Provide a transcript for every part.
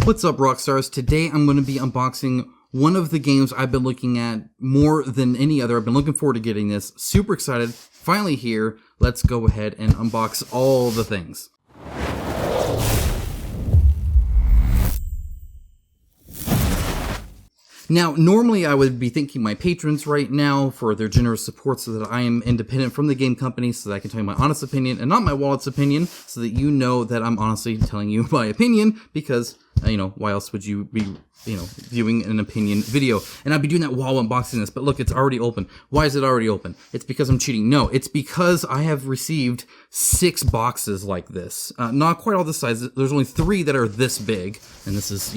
What's up, Rockstars? Today I'm going to be unboxing one of the games I've been looking at more than any other. I've been looking forward to getting this. Super excited. Finally here. Let's go ahead and unbox all the things. Now, normally I would be thanking my patrons right now for their generous support so that I am independent from the game company, so that I can tell you my honest opinion and not my wallet's opinion, so that you know that I'm honestly telling you my opinion, because, why else would you be, viewing an opinion video? And I'd be doing that while unboxing this, but look, it's already open. Why is it already open? It's because I'm cheating. No, it's because I have received 6 boxes like this. Not quite all the sizes. There's only 3 that are this big, and this is,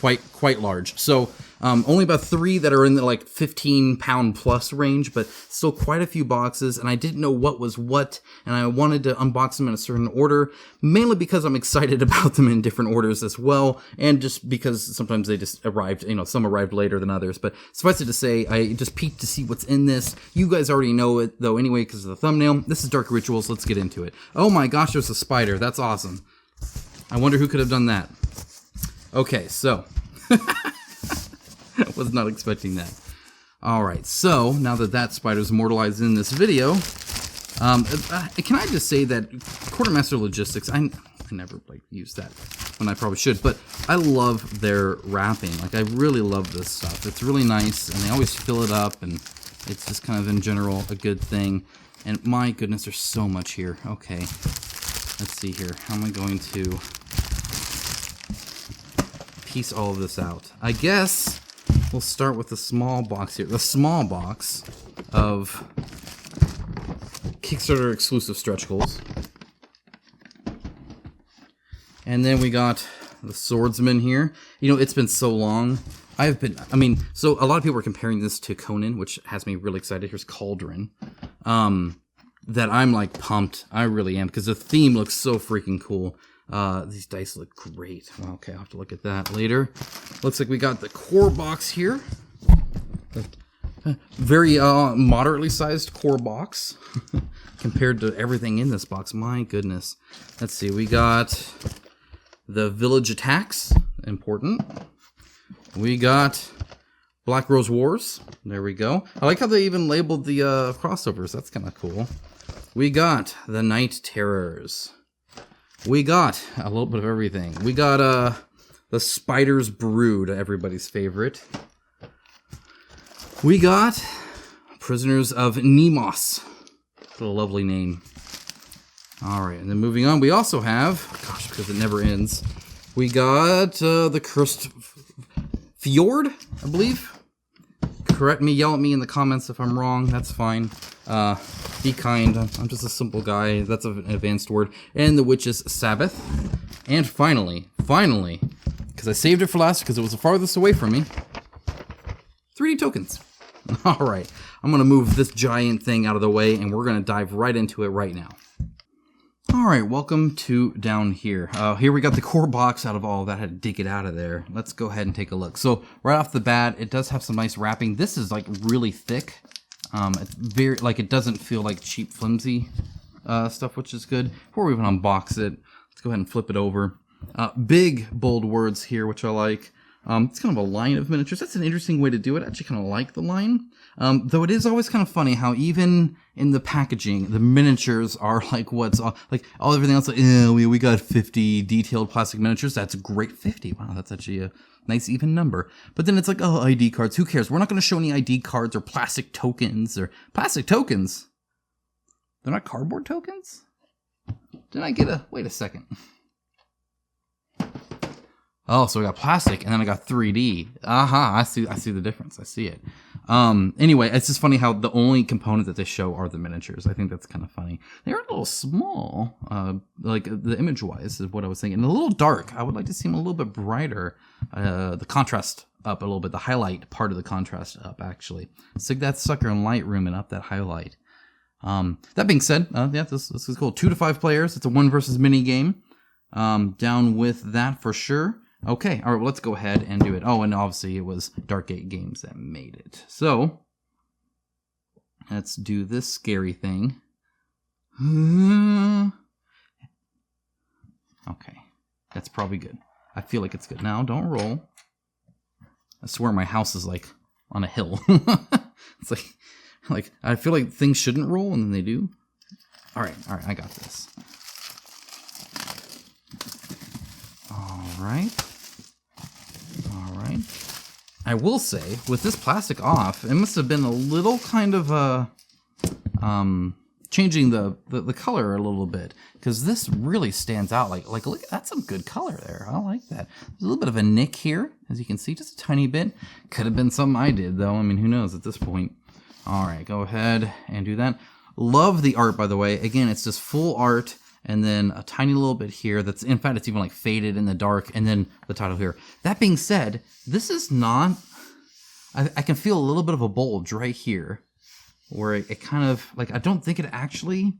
quite large. So, only about 3 that are in the 15-pound plus range, but still quite a few boxes, and I didn't know what was what, and I wanted to unbox them in a certain order, mainly because I'm excited about them in different orders as well, and just because sometimes they just arrived, some arrived later than others. But suffice it to say, I just peeked to see what's in this. You guys already know it, though, anyway, because of the thumbnail. This is Dark Rituals. Let's get into it. Oh my gosh, there's a spider. That's awesome. I wonder who could have done that. Okay, so... I was not expecting that. Alright, so now that spider's immortalized in this video, can I just say that Quartermaster Logistics, I never use that when I probably should, but I love their wrapping. I really love this stuff. It's really nice, and they always fill it up, and it's just kind of in general a good thing. And my goodness, there's so much here. Okay, let's see here. How am I going to piece all of this out? I guess we'll start with the small box here. The small box of Kickstarter exclusive stretch goals. And then we got the Swordsman here. It's been so long. So a lot of people are comparing this to Conan, which has me really excited. Here's Cauldron. That I'm pumped. I really am, because the theme looks so freaking cool. These dice look great. Well, okay, I'll have to look at that later. Looks like we got the core box here. Very moderately sized core box compared to everything in this box. My goodness. Let's see, we got the Village Attacks. Important. We got Black Rose Wars. There we go. I like how they even labeled the crossovers. That's kind of cool. We got the Night Terrors. We got a little bit of everything. We got the Spider's Brood, everybody's favorite. We got Prisoners of Nemours. What a lovely name. Alright, and then moving on, we also have, gosh, because it never ends, we got the Cursed Fjord, I believe. Correct me, yell at me in the comments if I'm wrong, that's fine. Be kind, I'm just a simple guy, that's an advanced word. And the Witch's Sabbath. And finally, because I saved it for last because it was the farthest away from me, 3D tokens. Alright, I'm going to move this giant thing out of the way and we're going to dive right into it right now. Alright, welcome to down here. Here we got the core box out of all of that. I had to dig it out of there. Let's go ahead and take a look. So, right off the bat, it does have some nice wrapping. This is really thick. It's very, it doesn't feel like cheap, flimsy stuff, which is good. Before we even unbox it, let's go ahead and flip it over. Big, bold words here, which I like. It's kind of a line of miniatures. That's an interesting way to do it. I actually kind of like the line. Though it is always kind of funny how even in the packaging, the miniatures are all everything else. We got 50 detailed plastic miniatures. That's great. 50. Wow, that's actually a nice even number. But then it's ID cards. Who cares? We're not going to show any ID cards or plastic tokens plastic tokens. They're not cardboard tokens? Did I get wait a second. Oh, so we got plastic, and then I got 3D. Aha, I see the difference. I see it. Anyway, it's just funny how the only component that they show are the miniatures. I think that's kind of funny. They're a little small, the image-wise is what I was thinking. And a little dark. I would like to see them a little bit brighter. The contrast up a little bit. The highlight part of the contrast up, actually. Stick that sucker in Lightroom and up that highlight. That being said, this is cool. 2 to 5 players. It's a 1 versus mini game. Down with that for sure. Okay, all right, well, let's go ahead and do it. Oh, and obviously it was Darkgate Games that made it. So, let's do this scary thing. Okay, that's probably good. I feel like it's good. Now, don't roll. I swear my house is like on a hill. It's like I feel like things shouldn't roll and then they do. All right, I got this. All right. I will say, with this plastic off, it must have been a little kind of changing the color a little bit, because this really stands out. Like look, that's some good color there. I like that. There's a little bit of a nick here, as you can see, just a tiny bit. Could have been something I did, though. I mean, who knows at this point. All right, go ahead and do that. Love the art, by the way. Again, it's just full art, and then a tiny little bit here. That's, in fact, it's even like faded in the dark, and then the title here. That being said, this is not. I can feel a little bit of a bulge right here, where it kind of, like, I don't think it actually,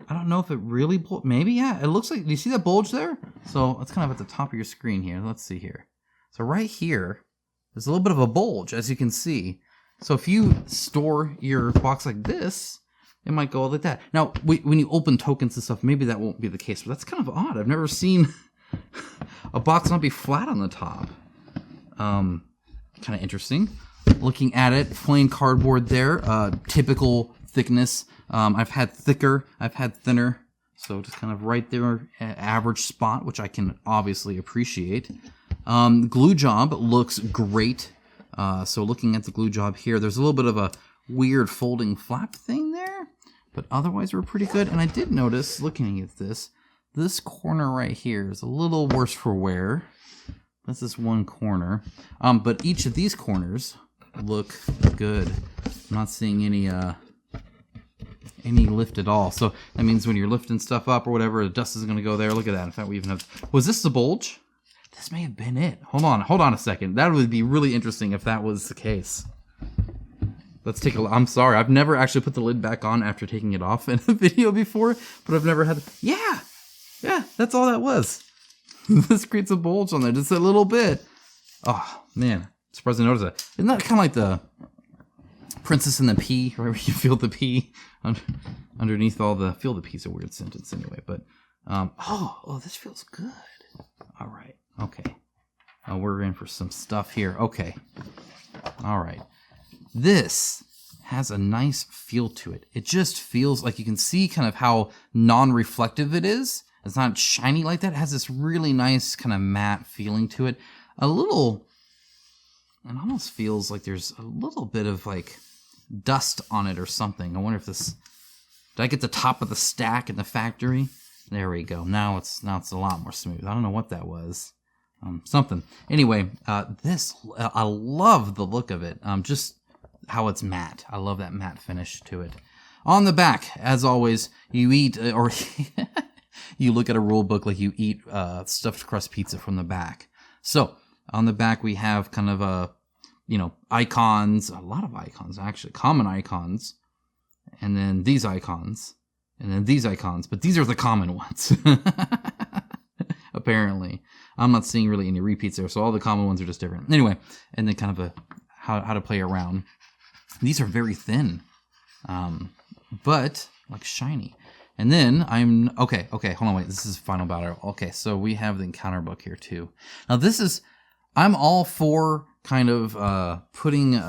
I don't know if it really, maybe, yeah, it looks like, do you see that bulge there? So it's kind of at the top of your screen here. Let's see here. So right here, there's a little bit of a bulge, as you can see. So if you store your box like this, it might go like that. Now, when you open tokens and stuff, maybe that won't be the case, but that's kind of odd. I've never seen a box not be flat on the top. Kind of interesting. Looking at it, plain cardboard there, typical thickness. I've had thicker, I've had thinner, so just kind of right there, average spot, which I can obviously appreciate. Glue job looks great. So looking at the glue job here, there's a little bit of a weird folding flap thing there, but otherwise we're pretty good. And I did notice, looking at this corner right here is a little worse for wear. That's this one corner. But each of these corners look good. I'm not seeing any lift at all. So that means when you're lifting stuff up or whatever, the dust is going to go there. Look at that. In fact, we even have... Was this the bulge? This may have been it. Hold on a second. That would be really interesting if that was the case. Let's take a look. I'm sorry. I've never actually put the lid back on after taking it off in a video before, but I've never had... Yeah, that's all that was. This creates a bulge on there, just a little bit. Oh, man. Surprised I noticed that. Isn't that kind of like the Princess and the Pea, where you feel the pea underneath all the... Feel the pea's a weird sentence anyway, but... this feels good. All right. Okay. We're in for some stuff here. Okay. All right. This has a nice feel to it. It just feels like you can see kind of how non-reflective it is. It's not shiny like that. It has this really nice kind of matte feeling to it. It almost feels like there's a little bit of like dust on it or something. I wonder if this... Did I get the top of the stack in the factory? There we go. Now it's a lot more smooth. I don't know what that was. Something. Anyway, I love the look of it. Just how it's matte. I love that matte finish to it. On the back, as always, you eat, or you look at a rule book like you eat stuffed crust pizza from the back. So on the back we have kind of icons, a lot of icons actually, common icons, and then these icons. And then these icons, but these are the common ones. Apparently. I'm not seeing really any repeats there, so all the common ones are just different. Anyway, and then kind of how to play around. These are very thin, but like shiny. And then okay, hold on, wait, this is final battle. Okay, so we have the encounter book here too. Now I'm all for kind of putting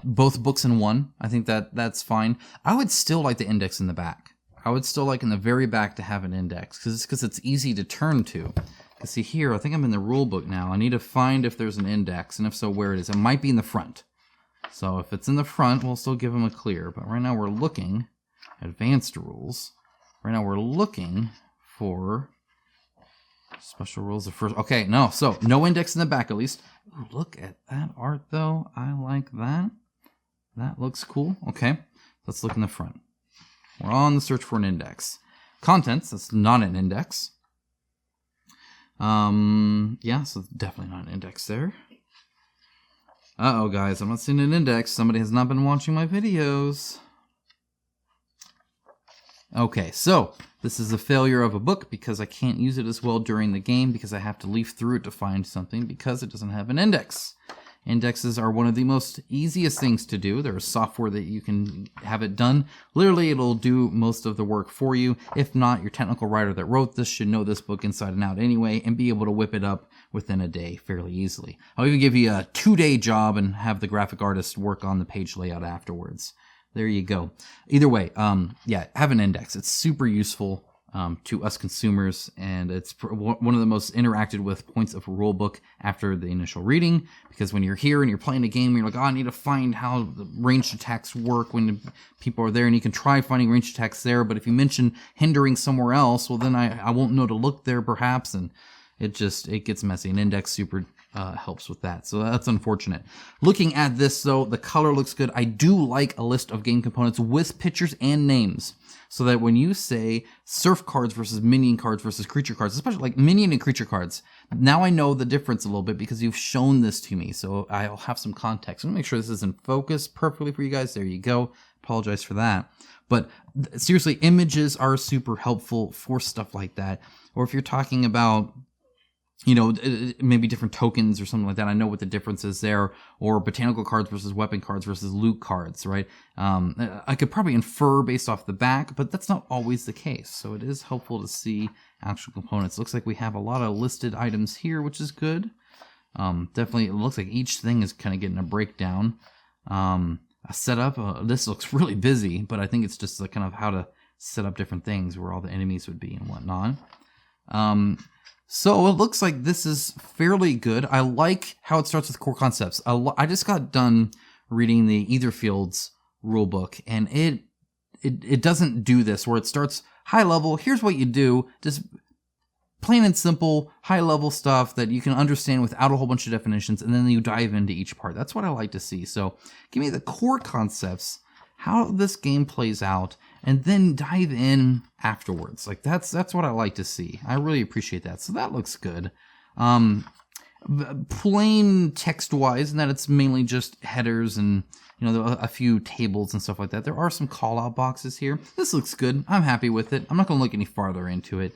both books in one. I think that's fine. I would still like the index in the back. I would still like in the very back to have an index because it's easy to turn to. Because see here, I think I'm in the rule book now. I need to find if there's an index, and if so, where it is. It might be in the front. So if it's in the front, we'll still give them a clear. But right now we're looking at advanced rules. Right now we're looking for special rules. Okay, no. So no index in the back at least. Ooh, look at that art though. I like that. That looks cool. Okay, let's look in the front. We're on the search for an index. Contents, that's not an index. Yeah, so definitely not an index there. Uh-oh, guys, I'm not seeing an index. Somebody has not been watching my videos. Okay, so this is a failure of a book because I can't use it as well during the game because I have to leaf through it to find something because it doesn't have an index. Indexes are one of the most easiest things to do. There's software that you can have it done. Literally, it'll do most of the work for you. If not, your technical writer that wrote this should know this book inside and out anyway and be able to whip it up within a day fairly easily. I'll even give you a 2-day job and have the graphic artist work on the page layout afterwards. There you go. Either way, yeah, have an index. It's super useful to us consumers, and it's one of the most interacted with points of a rule book after the initial reading, because when you're here and you're playing a game, you're like, oh, I need to find how the ranged attacks work when people are there, and you can try finding ranged attacks there, but if you mention hindering somewhere else, well, then I won't know to look there perhaps, and it gets messy. An index super helps with that, so that's unfortunate. Looking at this, though, the color looks good. I do like a list of game components with pictures and names, so that when you say surf cards versus minion cards versus creature cards, especially like minion and creature cards, now I know the difference a little bit because you've shown this to me, so I'll have some context. I'm gonna make sure this is in focus perfectly for you guys. There you go. Apologize for that. But seriously, images are super helpful for stuff like that. Or if you're talking about, you know, maybe different tokens or something like that, I know what the difference is there, or botanical cards versus weapon cards versus loot cards, right? I could probably infer based off the back, but that's not always the case. So it is helpful to see actual components. Looks like we have a lot of listed items here, which is good. Definitely, it looks like each thing is kind of getting a breakdown. A setup, this looks really busy, but I think it's just like kind of how to set up different things where all the enemies would be and whatnot. So it looks like this is fairly good. I like how it starts with core concepts. I just got done reading the Aetherfields rulebook, and it doesn't do this where it starts high level. Here's what you do, just plain and simple, high level stuff that you can understand without a whole bunch of definitions, and then you dive into each part. That's what I like to see. So give me the core concepts, how this game plays out, and then dive in afterwards. Like that's what I like to see. I really appreciate that. So that looks good. Plain text-wise, in that it's mainly just headers and, you know, a few tables and stuff like that. There are some call-out boxes here. This looks good. I'm happy with it. I'm not going to look any farther into it.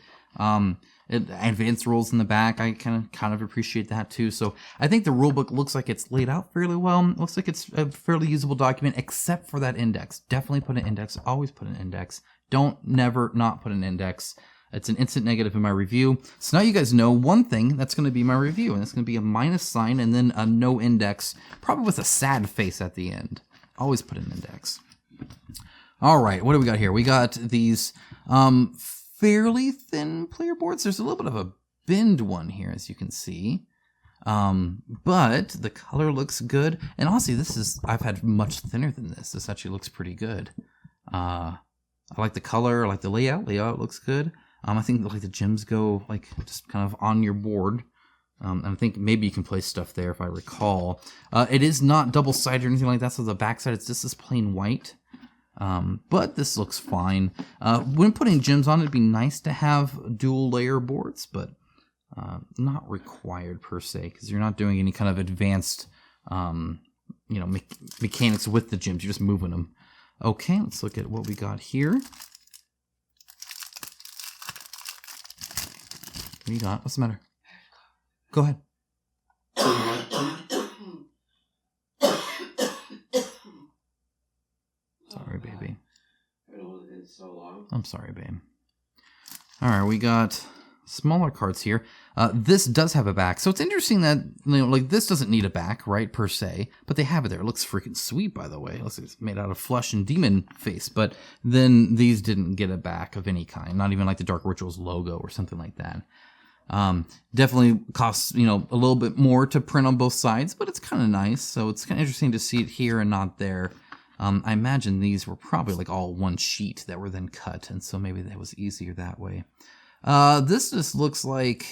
Advanced rules in the back, I kind of appreciate that too. So I think the rulebook looks like it's laid out fairly well. It looks like it's a fairly usable document, except for that index. Definitely put an index. Always put an index. Don't never not put an index. It's an instant negative in my review. So now you guys know one thing that's going to be my review, and it's going to be a minus sign and then a no index, probably with a sad face at the end. Always put an index. All right, what do we got here? We got these fairly thin player boards. There's a little bit of a bend one here, as you can see. But the color looks good. And honestly, I've had much thinner than this. This actually looks pretty good. I like the color, I like the layout. Layout looks good. I think like the gems go like just kind of on your board. And I think maybe you can place stuff there if I recall. It is not double-sided or anything like that, so the backside it's just this plain white. But this looks fine. When putting gems on, it'd be nice to have dual layer boards, but not required per se, because you're not doing any kind of advanced, mechanics with the gems. You're just moving them. Okay, let's look at what we got here. What do you got? What's the matter? Go ahead. Sorry, baby. It's so long. I'm sorry, babe. All right, we got smaller cards here. This does have a back, so it's interesting that, you know, like this doesn't need a back, right, per se, but they have it there. It looks freaking sweet, by the way. It looks like it's made out of flesh and demon face, but then these didn't get a back of any kind, not even like the Dark Rituals logo or something like that. Definitely costs, you know, a little bit more to print on both sides, but it's kind of nice. So it's kind of interesting to see it here and not there. I imagine these were probably like all one sheet that were then cut, and so maybe that was easier that way. This just looks like,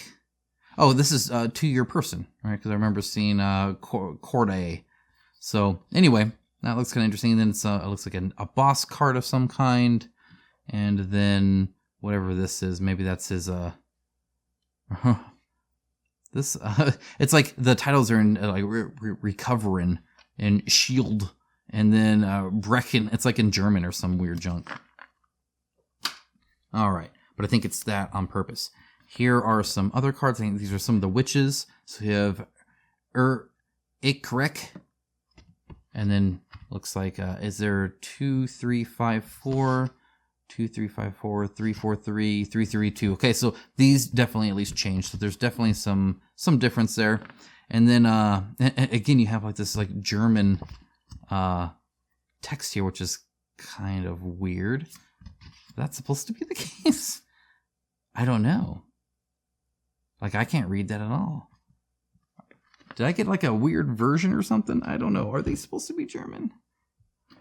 oh, this is to your person, right? Because I remember seeing Corday. So anyway, that looks kind of interesting. And then it looks like a boss card of some kind, and then whatever this is, maybe that's his this it's like the titles are in like Recovering and Shield, and then Brecken. It's like in German or some weird junk. All right, but I think it's that on purpose. Here are some other cards. I think these are some of the witches. So you have Ikrek. And then looks like, is there 2354, 2354, 343, 332? Okay, so these definitely at least changed. So there's definitely some difference there. And then again, you have like this like German text here, which is kind of weird. That's supposed to be the case? I don't know. Like, I can't read that at all. Did I get like a weird version or something? I don't know. Are they supposed to be German?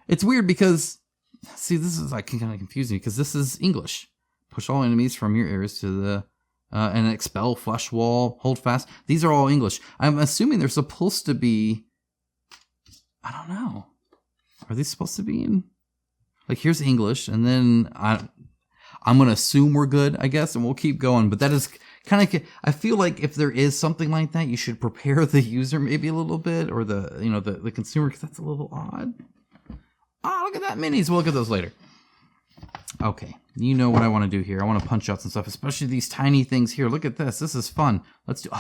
It's weird because, see, this is like kind of confusing because this is English. Push all enemies from your areas to the, and expel, flush wall, hold fast. These are all English. I'm assuming they're supposed to be, I don't know. Are they supposed to be in, like, here's English, and then I'm going to assume we're good, I guess, and we'll keep going. But that is kind of, I feel like if there is something like that, you should prepare the user maybe a little bit, or the consumer, because that's a little odd. Look at that minis. We'll look at those later. Okay, you know what I want to do here. I want to punch out some stuff, especially these tiny things here. Look at this. This is fun. Let's do,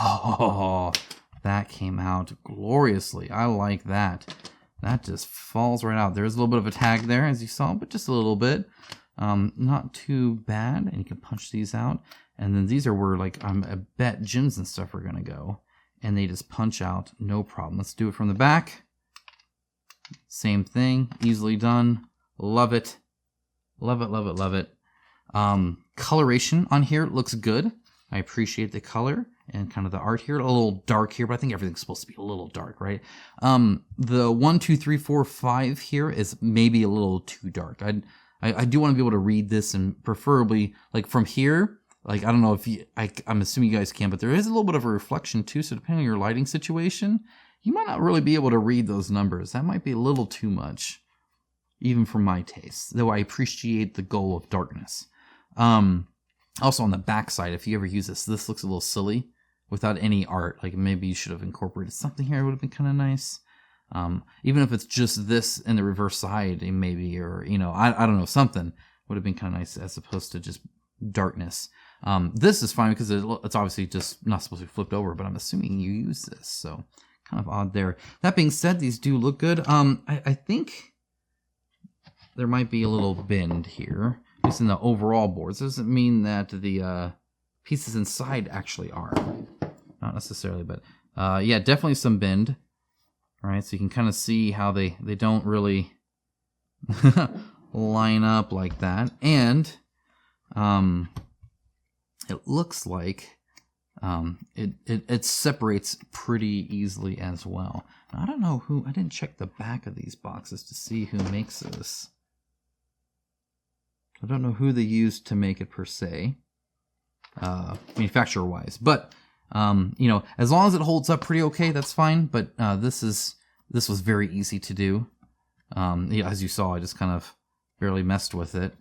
that came out gloriously. I like that. That just falls right out. There's a little bit of a tag there, as you saw, but just a little bit. Not too bad. And you can punch these out. And then these are where, like, I bet gyms and stuff are going to go. And they just punch out, no problem. Let's do it from the back. Same thing, easily done. Love it. Love it, love it, love it. Coloration on here looks good. I appreciate the color and kind of the art here. A little dark here, but I think everything's supposed to be a little dark, right? The 1, 2, 3, 4, 5 here is maybe a little too dark. I do want to be able to read this, and preferably, like, from here, like, I don't know if I'm assuming you guys can, but there is a little bit of a reflection too, so depending on your lighting situation, you might not really be able to read those numbers. That might be a little too much, even for my taste, though I appreciate the goal of darkness. Also on the back side, if you ever use this looks a little silly without any art. Like, maybe you should have incorporated something here. It would have been kind of nice. Even if it's just this in the reverse side, maybe, or, I don't know, something would have been kind of nice as opposed to just darkness. This is fine because it's obviously just not supposed to be flipped over, but I'm assuming you use this, so kind of odd there. That being said, these do look good. I think there might be a little bend here, at least in the overall boards. Doesn't mean that the pieces inside actually are. Not necessarily, but yeah, definitely some bend. All right, so you can kind of see how they don't really line up like that. And it looks like it separates pretty easily as well. Now, I don't know who, I didn't check the back of these boxes to see who makes this. I don't know who they used to make it per se, manufacturer-wise. But, as long as it holds up pretty okay, that's fine. But this was very easy to do. As you saw, I just kind of barely messed with it.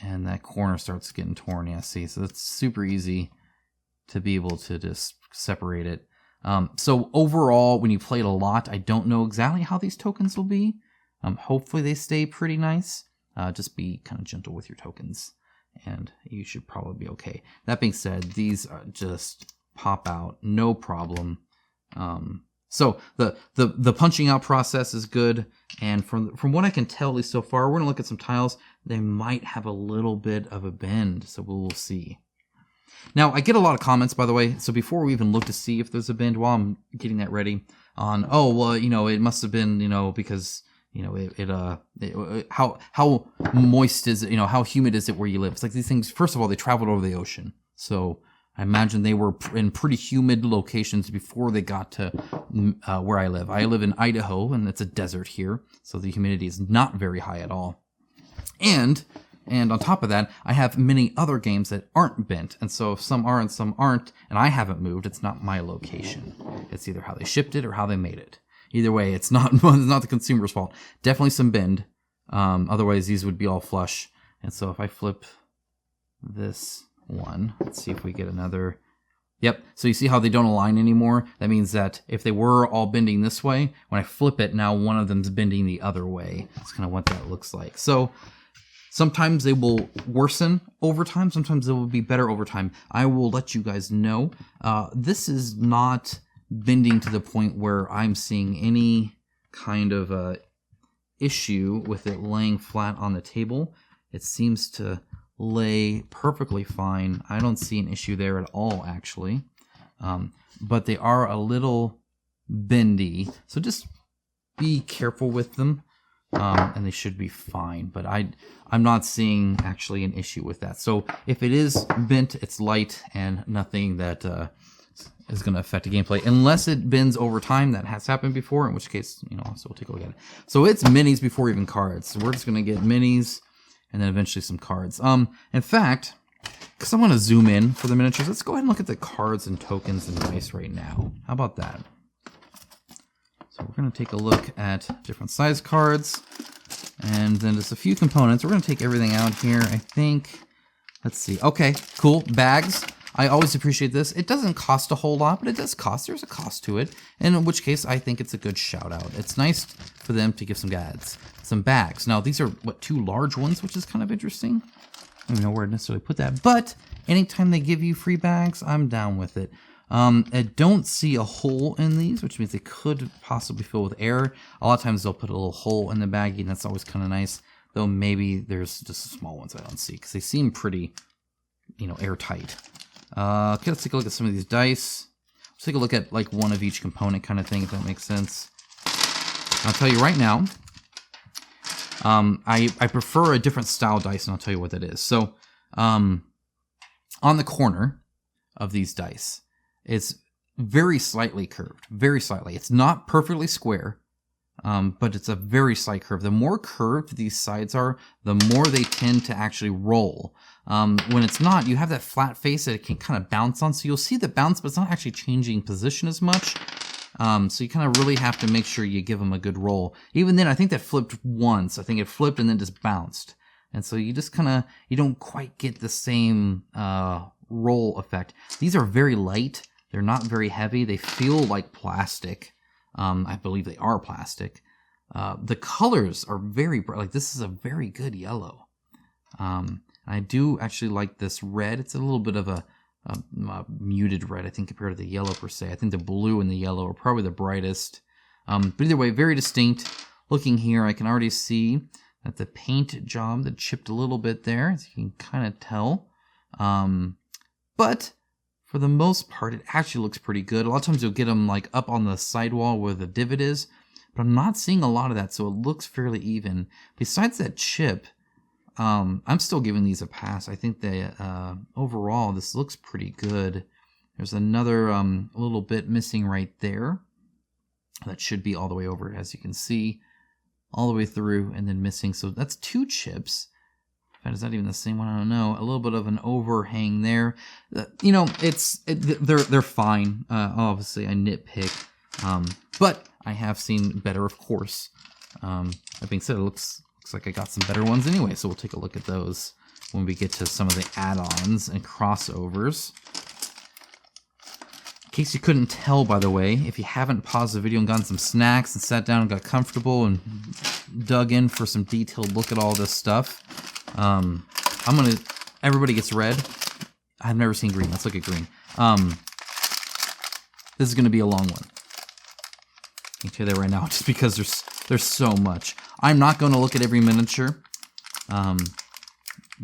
And that corner starts getting torn, yeah, see? So it's super easy to be able to just separate it. So overall, when you play it a lot, I don't know exactly how these tokens will be. Hopefully they stay pretty nice. Just be kind of gentle with your tokens, and you should probably be okay. That being said, these just pop out, no problem. So the punching out process is good, and from what I can tell, at least so far, we're gonna look at some tiles. They might have a little bit of a bend, so we'll see. Now, I get a lot of comments, by the way, so before we even look to see if there's a bend, while I'm getting that ready, on, oh, well, it must have been, because, how moist is it, how humid is it where you live? It's like these things, first of all, they traveled over the ocean, so I imagine they were in pretty humid locations before they got to where I live. I live in Idaho, and it's a desert here, so the humidity is not very high at all. And on top of that, I have many other games that aren't bent. And so if some are and some aren't, and I haven't moved, it's not my location. It's either how they shipped it or how they made it. Either way, it's not the consumer's fault. Definitely some bend. Otherwise, these would be all flush. And so if I flip this one, let's see if we get another. Yep, so you see how they don't align anymore? That means that if they were all bending this way, when I flip it, now one of them's bending the other way. That's kind of what that looks like. So sometimes they will worsen over time. Sometimes they will be better over time. I will let you guys know. This is not bending to the point where I'm seeing any kind of issue with it laying flat on the table. It seems to lay perfectly fine. I don't see an issue there at all, actually. But they are a little bendy, so just be careful with them, and they should be fine. But I'm not seeing actually an issue with that. So if it is bent, it's light and nothing that is going to affect the gameplay, unless it bends over time. That has happened before, in which case, so we'll take a look at it. So it's minis before even cards. So we're just going to get minis and then eventually some cards. In fact, because I want to zoom in for the miniatures, let's go ahead and look at the cards and tokens and dice right now. How about that? So we're going to take a look at different size cards, and then just a few components. We're going to take everything out here, I think. Let's see. Okay, cool. Bags. I always appreciate this. It doesn't cost a whole lot, but it does cost. There's a cost to it, and in which case I think it's a good shout out. It's nice for them to give some guides. Some bags. Now, these are, two large ones, which is kind of interesting. I don't know where to necessarily put that, but anytime they give you free bags, I'm down with it. I don't see a hole in these, which means they could possibly fill with air. A lot of times they'll put a little hole in the baggie, and that's always kind of nice. Though maybe there's just small ones I don't see, because they seem pretty, airtight. Okay, let's take a look at some of these dice. Let's take a look at like one of each component kind of thing, if that makes sense. I'll tell you right now, I prefer a different style dice, and I'll tell you what that is. So, on the corner of these dice, it's very slightly curved, very slightly. It's not perfectly square, but it's a very slight curve. The more curved these sides are, the more they tend to actually roll. When it's not, you have that flat face that it can kind of bounce on. So you'll see the bounce, but it's not actually changing position as much. So you kind of really have to make sure you give them a good roll. Even then, I think that flipped once. I think it flipped and then just bounced. And so you just you don't quite get the same roll effect. These are very light. They're not very heavy. They feel like plastic. I believe they are plastic. The colors are very bright. Like, this is a very good yellow. I do actually like this red. It's a little bit of a muted red, I think, compared to the yellow per se. I think the blue and the yellow are probably the brightest. But either way, very distinct. Looking here, I can already see that the paint job that chipped a little bit there, as you can kind of tell. But for the most part, it actually looks pretty good. A lot of times you'll get them like up on the sidewall where the divot is, but I'm not seeing a lot of that, so it looks fairly even. Besides that chip, I'm still giving these a pass. I think they overall this looks pretty good. There's another little bit missing right there. That should be all the way over, as you can see, all the way through, and then missing. So that's 2 chips. In fact, is that even the same one? I don't know. A little bit of an overhang there. They're fine. Obviously, I nitpick, but I have seen better, of course. That being said, it looks like I got some better ones anyway, so we'll take a look at those when we get to some of the add-ons and crossovers. In case you couldn't tell, by the way, if you haven't paused the video and gotten some snacks and sat down and got comfortable and dug in for some detailed look at all this stuff, everybody gets red. I've never seen green. Let's look at green. This is going to be a long one. I can tell you that right now, just because there's so much. I'm not going to look at every miniature,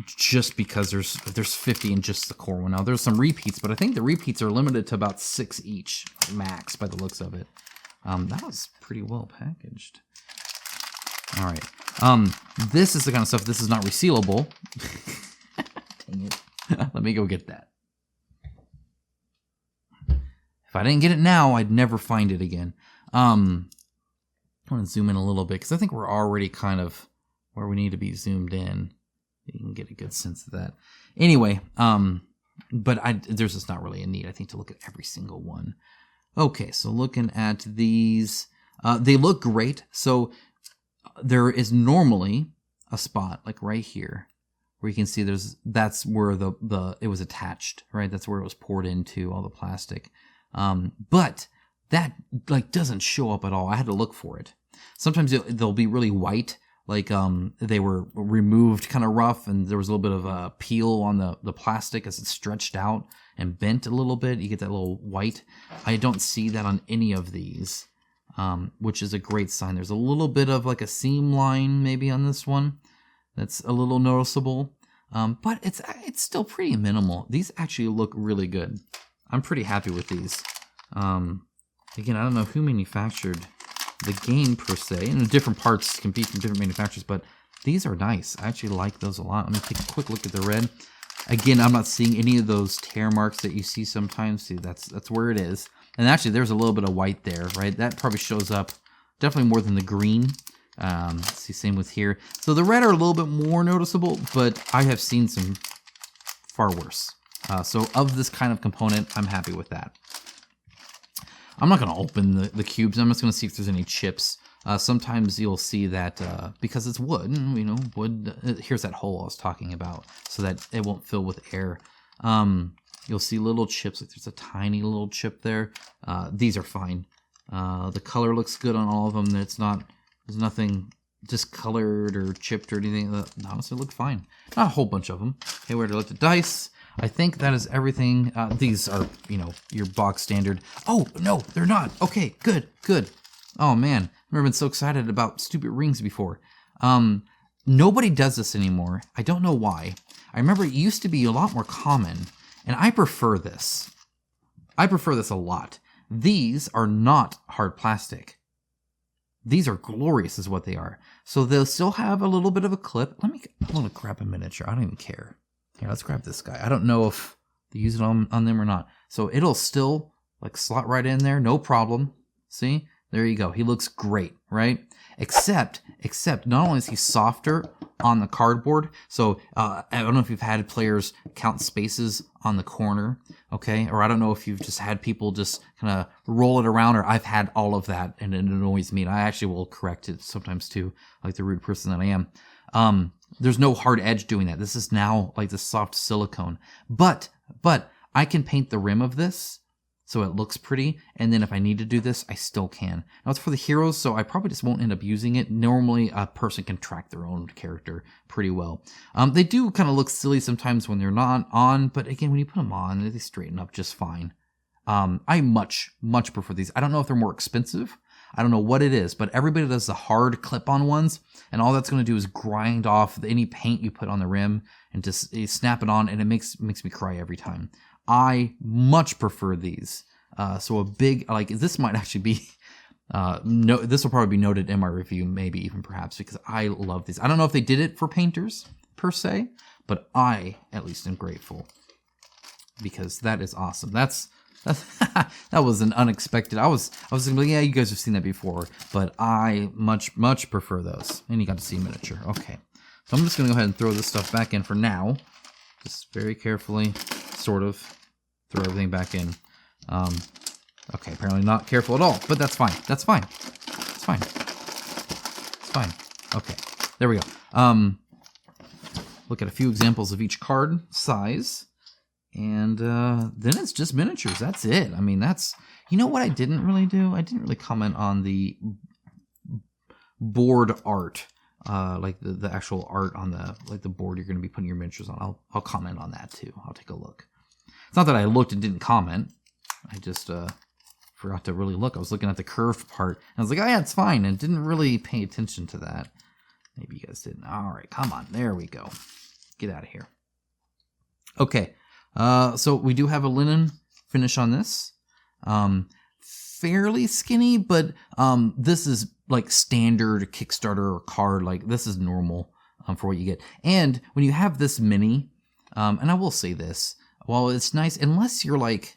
just because there's 50 in just the core one. Now, there's some repeats, but I think the repeats are limited to about 6 each, max, by the looks of it. That was pretty well packaged. All right. This is the kind of stuff, this is not resealable. Dang it. Let me go get that. If I didn't get it now, I'd never find it again. I want to zoom in a little bit, because I think we're already kind of where we need to be zoomed in. You can get a good sense of that. Anyway, but there's just not really a need, I think, to look at every single one. Okay, so looking at these, they look great. So there is normally a spot, like right here, where you can see that's where it was attached, right? That's where it was poured into, all the plastic. But that doesn't show up at all. I had to look for it. Sometimes they'll be really white, like they were removed kind of rough, and there was a little bit of a peel on the plastic as it stretched out and bent a little bit. You get that little white. I don't see that on any of these, which is a great sign. There's a little bit of like a seam line maybe on this one that's a little noticeable, but it's still pretty minimal. These actually look really good. I'm pretty happy with these. Again, I don't know who manufactured the game per se, and the different parts can be from different manufacturers, but these are nice. I actually like those a lot. Let me take a quick look at the red. Again, I'm not seeing any of those tear marks that you see sometimes. See, that's where it is. And actually, there's a little bit of white there, right? That probably shows up definitely more than the green. See, same with here. So the red are a little bit more noticeable, but I have seen some far worse. So of this kind of component, I'm happy with that. I'm not going to open the cubes. I'm just going to see if there's any chips. Sometimes you'll see that because it's wood, you know, wood. Here's that hole I was talking about, so that it won't fill with air. You'll see little chips. Like there's a tiny little chip there. These are fine. The color looks good on all of them. There's nothing discolored or chipped or anything. That honestly look fine. Not a whole bunch of them. Okay, where to let the dice. I think that is everything. These are, you know, your box standard. Oh, no, they're not. Okay, good. Oh, man. I've never been so excited about stupid rings before. Nobody does this anymore. I don't know why. I remember it used to be a lot more common, and I prefer this. I prefer this a lot. These are not hard plastic. These are glorious is what they are. So they'll still have a little bit of a clip. I'm going to grab a miniature. I don't even care. Here, let's grab this guy. I don't know if they use it on them or not. So it'll still like slot right in there, no problem. See? There you go. He looks great, right? Except not only is he softer on the cardboard, so I don't know if you've had players count spaces on the corner, okay? Or I don't know if you've just had people just kind of roll it around, or I've had all of that, and it annoys me. And I actually will correct it sometimes too, like the rude person that I am. There's no hard edge doing that. This is now like the soft silicone. But I can paint the rim of this so it looks pretty, and then if I need to do this, I still can. Now it's for the heroes, so I probably just won't end up using it. Normally, a person can track their own character pretty well. They do kind of look silly sometimes when they're not on, but again, when you put them on, they straighten up just fine. I much prefer these. I don't know if they're more expensive. I don't know what it is, but everybody does the hard clip-on ones, and all that's going to do is grind off any paint you put on the rim and just snap it on, and it makes me cry every time. I much prefer these. So a big, like, this might actually be, this will probably be noted in my review, maybe even perhaps, because I love these. I don't know if they did it for painters, per se, but I, at least, am grateful, because that is awesome. That was an unexpected. I was thinking, yeah, you guys have seen that before, but I much prefer those. And you got to see a miniature. Okay, so I'm just gonna go ahead and throw this stuff back in for now. Just very carefully, sort of, throw everything back in. Okay, apparently not careful at all, but that's fine. That's fine. It's fine. It's fine. Okay, there we go. Look at a few examples of each card size. And then it's just miniatures. That's it. I mean, you know what I didn't really do? I didn't really comment on the board art, like the actual art on the board you're going to be putting your miniatures on. I'll comment on that too. I'll take a look. It's not that I looked and didn't comment. I just forgot to really look. I was looking at the curved part, and I was like, oh yeah, it's fine, and didn't really pay attention to that. Maybe you guys didn't. All right, come on. There we go. Get out of here. Okay. So we do have a linen finish on this. Fairly skinny, but this is like standard Kickstarter card. Like this is normal for what you get. And when you have this mini, and I will say this, while it's nice, unless you're like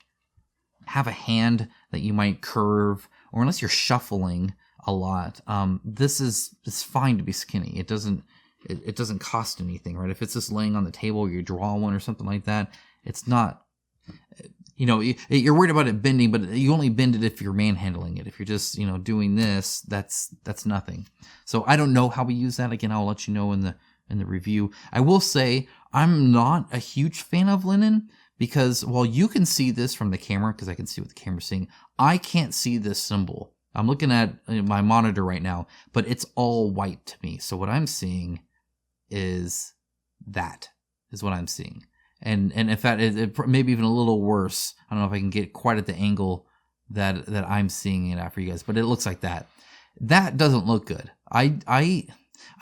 have a hand that you might curve, or unless you're shuffling a lot, it's fine to be skinny. It doesn't cost anything, right? If it's just laying on the table, you draw one or something like that. It's not, you're worried about it bending, but you only bend it if you're manhandling it. If you're just, doing this, that's nothing. So I don't know how we use that. Again, I'll let you know in the review. I will say I'm not a huge fan of linen because while you can see this from the camera, because I can see what the camera's seeing, I can't see this symbol I'm looking at my monitor right now, but it's all white to me. So what I'm seeing is what I'm seeing. And in fact, it maybe even a little worse. I don't know if I can get quite at the angle that I'm seeing it at for you guys, but it looks like that. That doesn't look good. I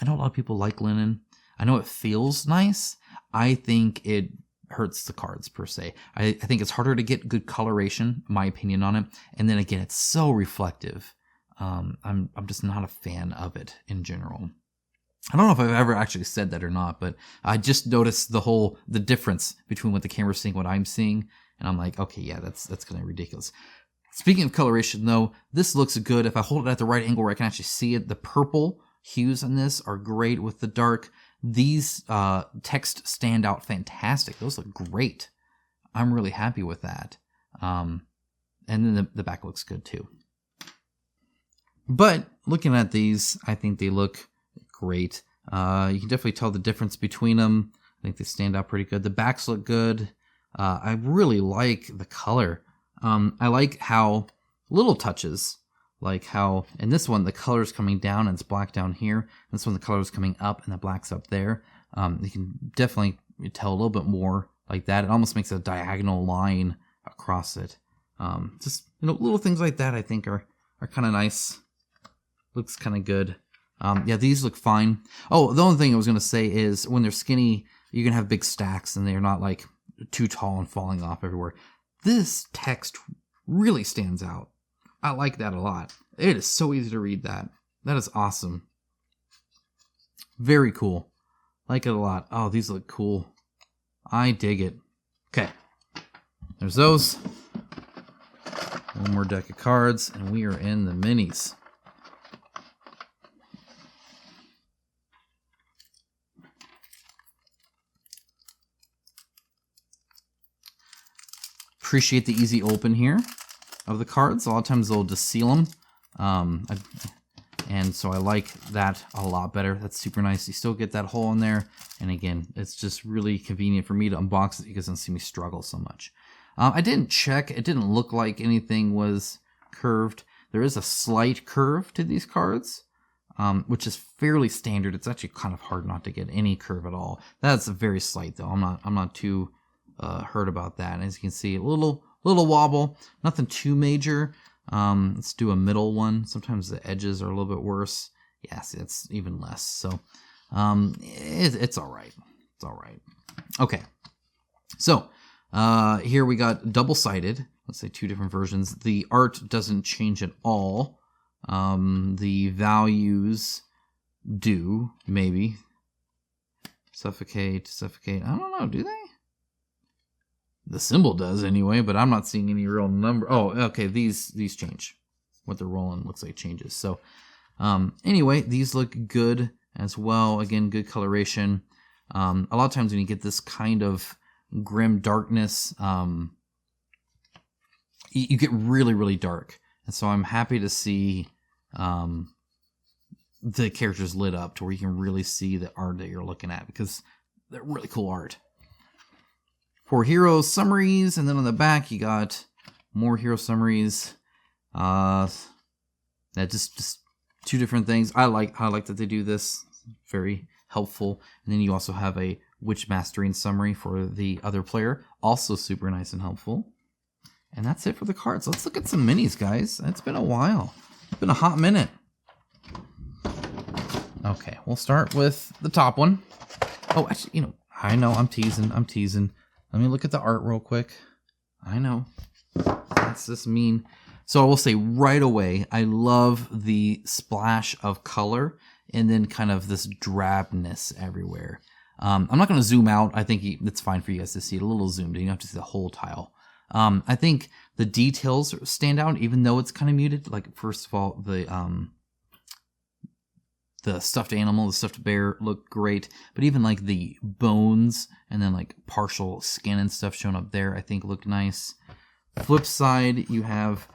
know a lot of people like linen. I know it feels nice. I think it hurts the cards per se. I think it's harder to get good coloration, my opinion on it. And then again, it's so reflective. I'm just not a fan of it in general. I don't know if I've ever actually said that or not, but I just noticed the difference between what the camera's seeing, what I'm seeing, and I'm like, okay, yeah, that's kind of ridiculous. Speaking of coloration, though, this looks good. If I hold it at the right angle where I can actually see it, the purple hues in this are great with the dark. These text stand out fantastic. Those look great. I'm really happy with that. And then the back looks good too. But looking at these, I think they look great. You can definitely tell the difference between them. I think they stand out pretty good. The backs look good. I really like the color. I like how little touches, like how in this one the color's coming down and it's black down here. This one the color's coming up and the black's up there. You can definitely tell a little bit more like that. It almost makes a diagonal line across it. Just little things like that I think are kind of nice. Looks kind of good. Yeah, these look fine. Oh, the only thing I was going to say is when they're skinny, you can have big stacks and they're not like too tall and falling off everywhere. This text really stands out. I like that a lot. It is so easy to read that. That is awesome. Very cool. Like it a lot. Oh, these look cool. I dig it. Okay. There's those. One more deck of cards, and we are in the minis. Appreciate the easy open here of the cards. A lot of times they'll just seal them. And so I like that a lot better. That's super nice. You still get that hole in there. And again, it's just really convenient for me to unbox it because it doesn't see me struggle so much. I didn't check. It didn't look like anything was curved. There is a slight curve to these cards, which is fairly standard. It's actually kind of hard not to get any curve at all. That's very slight though. I'm not too hurt about that. And as you can see, a little wobble, nothing too major. Let's do a middle one. Sometimes the edges are a little bit worse. Yeah, see, it's even less. So it's all right. It's all right. Okay. So here we got double-sided. Let's say two different versions. The art doesn't change at all. The values do, maybe. Suffocate. I don't know, do they? The symbol does anyway, but I'm not seeing any real number. Oh, okay, these change. What they're rolling looks like changes. So anyway, these look good as well. Again, good coloration. A lot of times when you get this kind of grim darkness, you get really, really dark. And so I'm happy to see the characters lit up to where you can really see the art that you're looking at because they're really cool art. For hero summaries, and then on the back you got more hero summaries. That just two different things. I like that they do this. Very helpful. And then you also have a witch mastering summary for the other player. Also super nice and helpful. And that's it for the cards. Let's look at some minis, guys. It's been a while. It's been a hot minute. Okay, we'll start with the top one. Oh, actually, I know I'm teasing. Let me look at the art real quick. I know. That's just mean. So I will say right away, I love the splash of color and then kind of this drabness everywhere. I'm not going to zoom out. I think it's fine for you guys to see it a little zoomed in. You don't have to see the whole tile. I think the details stand out even though it's kind of muted. Like, first of all, the stuffed animal, the stuffed bear look great, but even like the bones and then like partial skin and stuff shown up there, I think look nice. Flip side, you have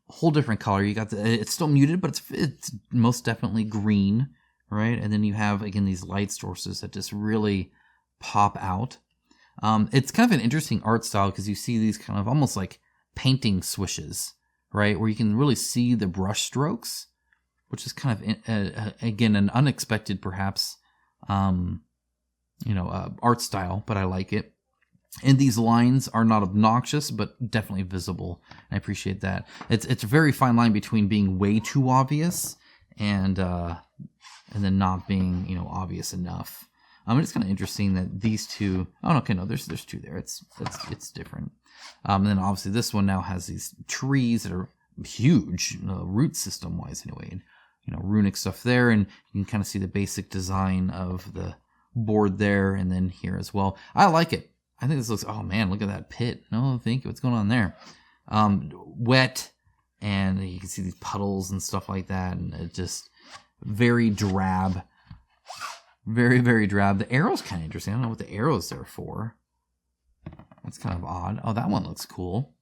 a whole different color. You got it's still muted, but it's most definitely green, right? And then you have again these light sources that just really pop out. It's kind of an interesting art style because you see these kind of almost like painting swishes right? Where you can really see the brush strokes, which is kind of, again, an unexpected, perhaps, art style, but I like it. And these lines are not obnoxious, but definitely visible. I appreciate that. It's a very fine line between being way too obvious and then not being, obvious enough. It's kind of interesting that these two. Oh, okay, no, there's two there. It's different. And then obviously this one now has these trees that are huge, root system wise anyway, and runic stuff there, and you can kind of see the basic design of the board there, and then here as well. I like it. I think this looks. Oh man, look at that pit. No, thank you. What's going on there? Wet, and you can see these puddles and stuff like that, and it just very drab. Very, very drab. The arrow's kind of interesting. I don't know what the arrow's there for. That's kind of odd. Oh, that one looks cool.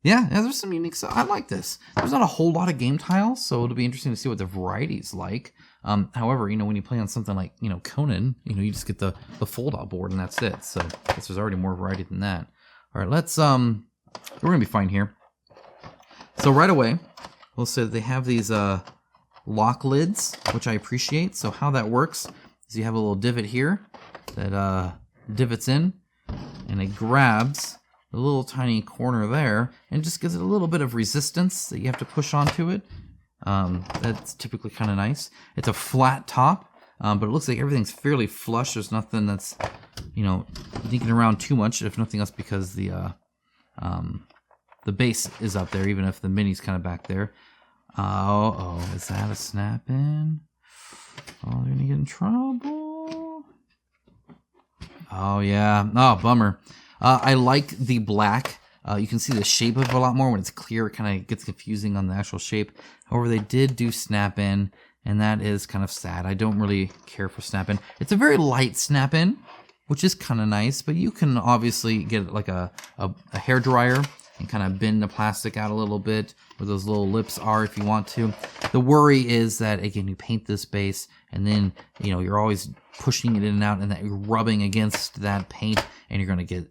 Yeah, there's some unique stuff. I like this. There's not a whole lot of game tiles, so it'll be interesting to see what the variety's like. However, when you play on something like, Conan, you just get the fold-out board and that's it. So I guess there's already more variety than that. All right, let's, we're going to be fine here. So right away, we'll say that they have these lock lids, which I appreciate. So how that works is you have a little divot here that divots in, and it grabs a little tiny corner there and just gives it a little bit of resistance that you have to push onto it. That's typically kind of nice. It's a flat top, but it looks like everything's fairly flush. There's nothing that's, dinking around too much, if nothing else because the base is up there, even if the mini's kind of back there. Oh, is that a snap in? Oh, they're gonna get in trouble. Oh yeah. Oh, bummer. I like the black. You can see the shape of it a lot more when it's clear. It kind of gets confusing on the actual shape. However, they did do snap in, and that is kind of sad. I don't really care for snap in. It's a very light snap in, which is kind of nice, but you can obviously get like a hair dryer and kind of bend the plastic out a little bit where those little lips are if you want to. The worry is that, again, you paint this base and then, you're always pushing it in and out and that you're rubbing against that paint and you're going to get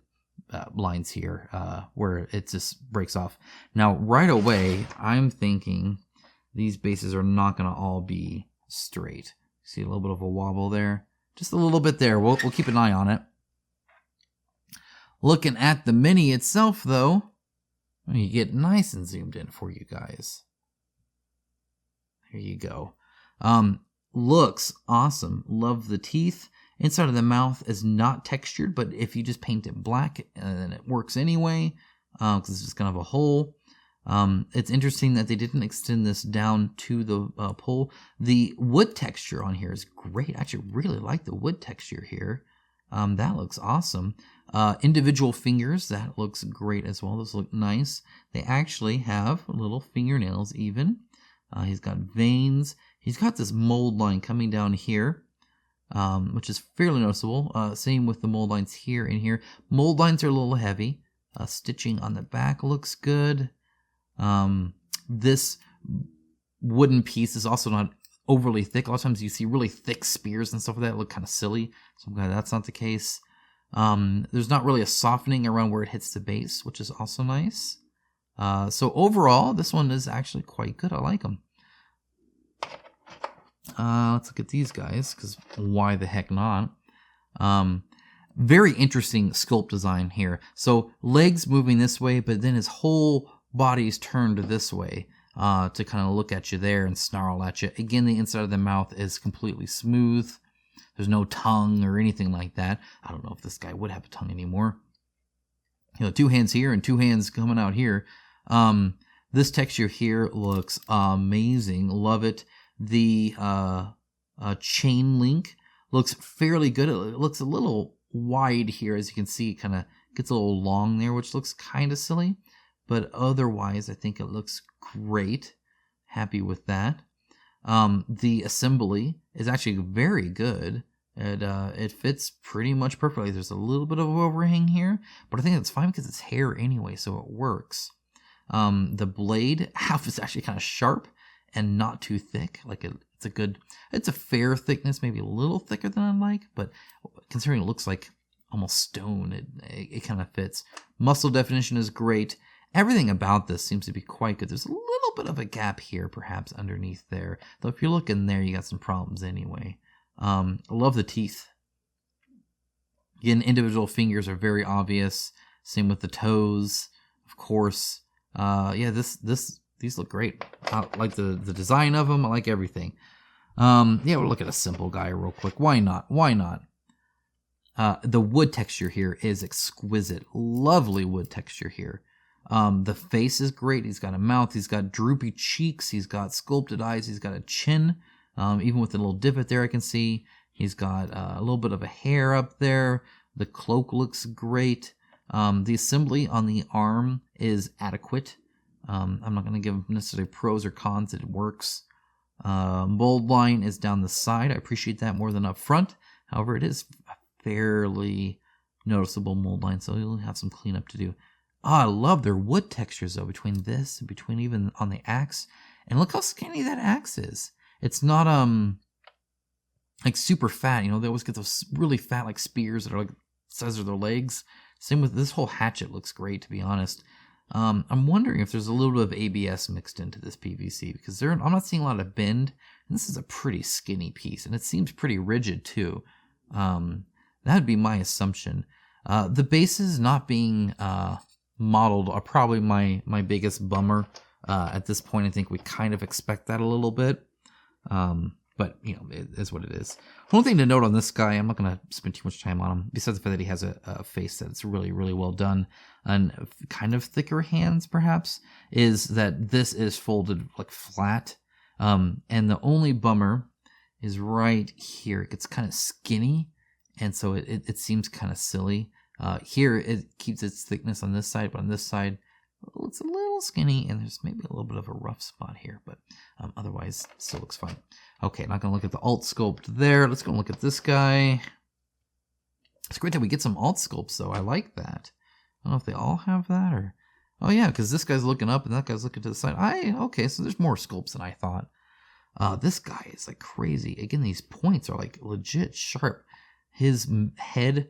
lines here where it just breaks off. Now, right away, I'm thinking these bases are not going to all be straight. See a little bit of a wobble there? Just a little bit there. We'll keep an eye on it. Looking at the mini itself, though, let me get nice and zoomed in for you guys. There you go. Looks awesome. Love the teeth. Inside of the mouth is not textured, but if you just paint it black, then it works anyway, because it's just kind of a hole. It's interesting that they didn't extend this down to the pole. The wood texture on here is great. I actually really like the wood texture here. That looks awesome. Individual fingers, that looks great as well. Those look nice. They actually have little fingernails even. He's got veins. He's got this mold line coming down here, which is fairly noticeable. Same with the mold lines here and here. Mold lines are a little heavy. Stitching on the back looks good. This wooden piece is also not overly thick. A lot of times you see really thick spears and stuff like that look kind of silly. So I'm glad that's not the case. There's not really a softening around where it hits the base, which is also nice. So overall, this one is actually quite good. I like them. Let's look at these guys, because why the heck not? Very interesting sculpt design here. So legs moving this way, but then his whole body's turned this way to kind of look at you there and snarl at you. Again, the inside of the mouth is completely smooth. There's no tongue or anything like that. I don't know if this guy would have a tongue anymore. 2 hands here and 2 hands coming out here. This texture here looks amazing. Love it. The chain link looks fairly good. It looks a little wide here, as you can see. It kind of gets a little long there, which looks kind of silly. But otherwise, I think it looks great. Happy with that. The assembly is actually very good. It fits pretty much perfectly. There's a little bit of an overhang here, but I think that's fine because it's hair anyway, so it works. The blade half is actually kind of sharp and not too thick. Like it's a fair thickness, maybe a little thicker than I like, but considering it looks like almost stone, it kind of fits. Muscle definition is great. Everything about this seems to be quite good. There's a little bit of a gap here, perhaps underneath there. Though if you look in there, you got some problems anyway. I love the teeth. Again, individual fingers are very obvious. Same with the toes, of course. Yeah, these look great. I like the design of them. I like everything. Yeah, we'll look at a simple guy real quick. Why not? Why not? The wood texture here is exquisite. Lovely wood texture here. The face is great. He's got a mouth. He's got droopy cheeks. He's got sculpted eyes. He's got a chin. Even with a little divot there, I can see. He's got a little bit of a hair up there. The cloak looks great. The assembly on the arm is adequate. I'm not going to give necessarily pros or cons. It works. Mold line is down the side. I appreciate that more than up front. However, it is a fairly noticeable mold line, so you'll have some cleanup to do. Oh, I love their wood textures, though, between this and between even on the axe. And look how skinny that axe is. It's not, like super fat. You know, they always get those really fat, like, spears that are like the size of their legs. Same with this whole hatchet looks great, to be honest. I'm wondering if there's a little bit of ABS mixed into this PVC, because I'm not seeing a lot of bend. And this is a pretty skinny piece, and it seems pretty rigid, too. That would be my assumption. The bases not being modeled are probably my biggest bummer. At this point, I think we kind of expect that a little bit. But, you know, it is what it is. One thing to note on this guy, I'm not going to spend too much time on him, besides the fact that he has a face that's really, really well done, and kind of thicker hands, perhaps, is that this is folded, like, flat. And the only bummer is right here. It gets kind of skinny, and so it seems kind of silly. Here, it keeps its thickness on this side, but on this side, it's a little skinny, and there's maybe a little bit of a rough spot here, but otherwise, still looks fine. Okay, not going to look at the alt sculpt there. Let's go look at this guy. It's great that we get some alt sculpts, though. I like that. I don't know if they all have that, or... Oh, yeah, because this guy's looking up, and that guy's looking to the side. Okay, so there's more sculpts than I thought. This guy is, like, crazy. Again, these points are, like, legit sharp. His head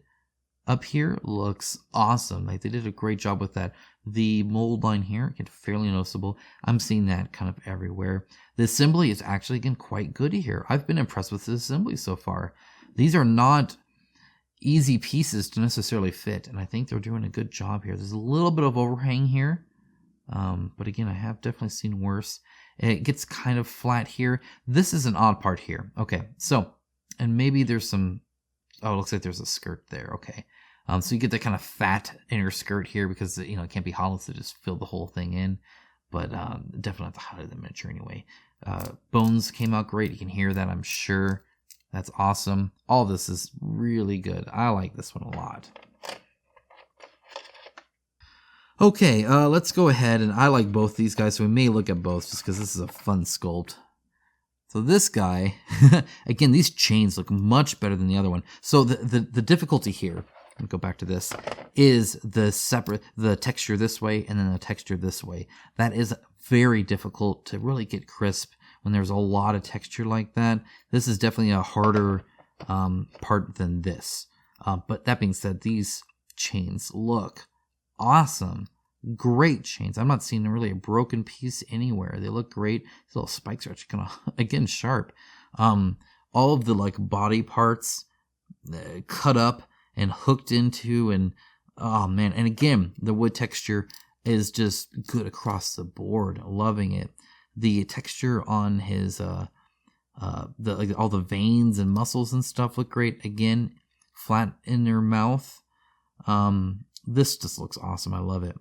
up here looks awesome. Like, they did a great job with that. The mold line here, again, fairly noticeable. I'm seeing that kind of everywhere. The assembly is actually, again, quite good here. I've been impressed with the assembly so far. These are not easy pieces to necessarily fit, and I think they're doing a good job here. There's a little bit of overhang here, but again, I have definitely seen worse. It gets kind of flat here. This is an odd part here. Okay, so, and maybe there's some, oh, it looks like there's a skirt there. Okay. So you get the kind of fat inner skirt here because, you know, it can't be hollow to just fill the whole thing in. But definitely have to highlight the miniature anyway. Bones came out great. You can hear that, I'm sure. That's awesome. All this is really good. I like this one a lot. Okay, let's go ahead. And I like both these guys, so we may look at both just because this is a fun sculpt. So this guy, again, these chains look much better than the other one. So the difficulty here, let me go back to this, is the texture this way and then the texture this way. That is very difficult to really get crisp when there's a lot of texture like that. This is definitely a harder part than this. But that being said, these chains look awesome. Great chains. I'm not seeing really a broken piece anywhere. They look great. These little spikes are actually kind of, again, sharp. All of the like body parts cut up and hooked into, and oh man, and again, the wood texture is just good across the board. Loving it. The texture on his all the veins and muscles and stuff look great. Again, flat in their mouth. This just looks awesome. I love it.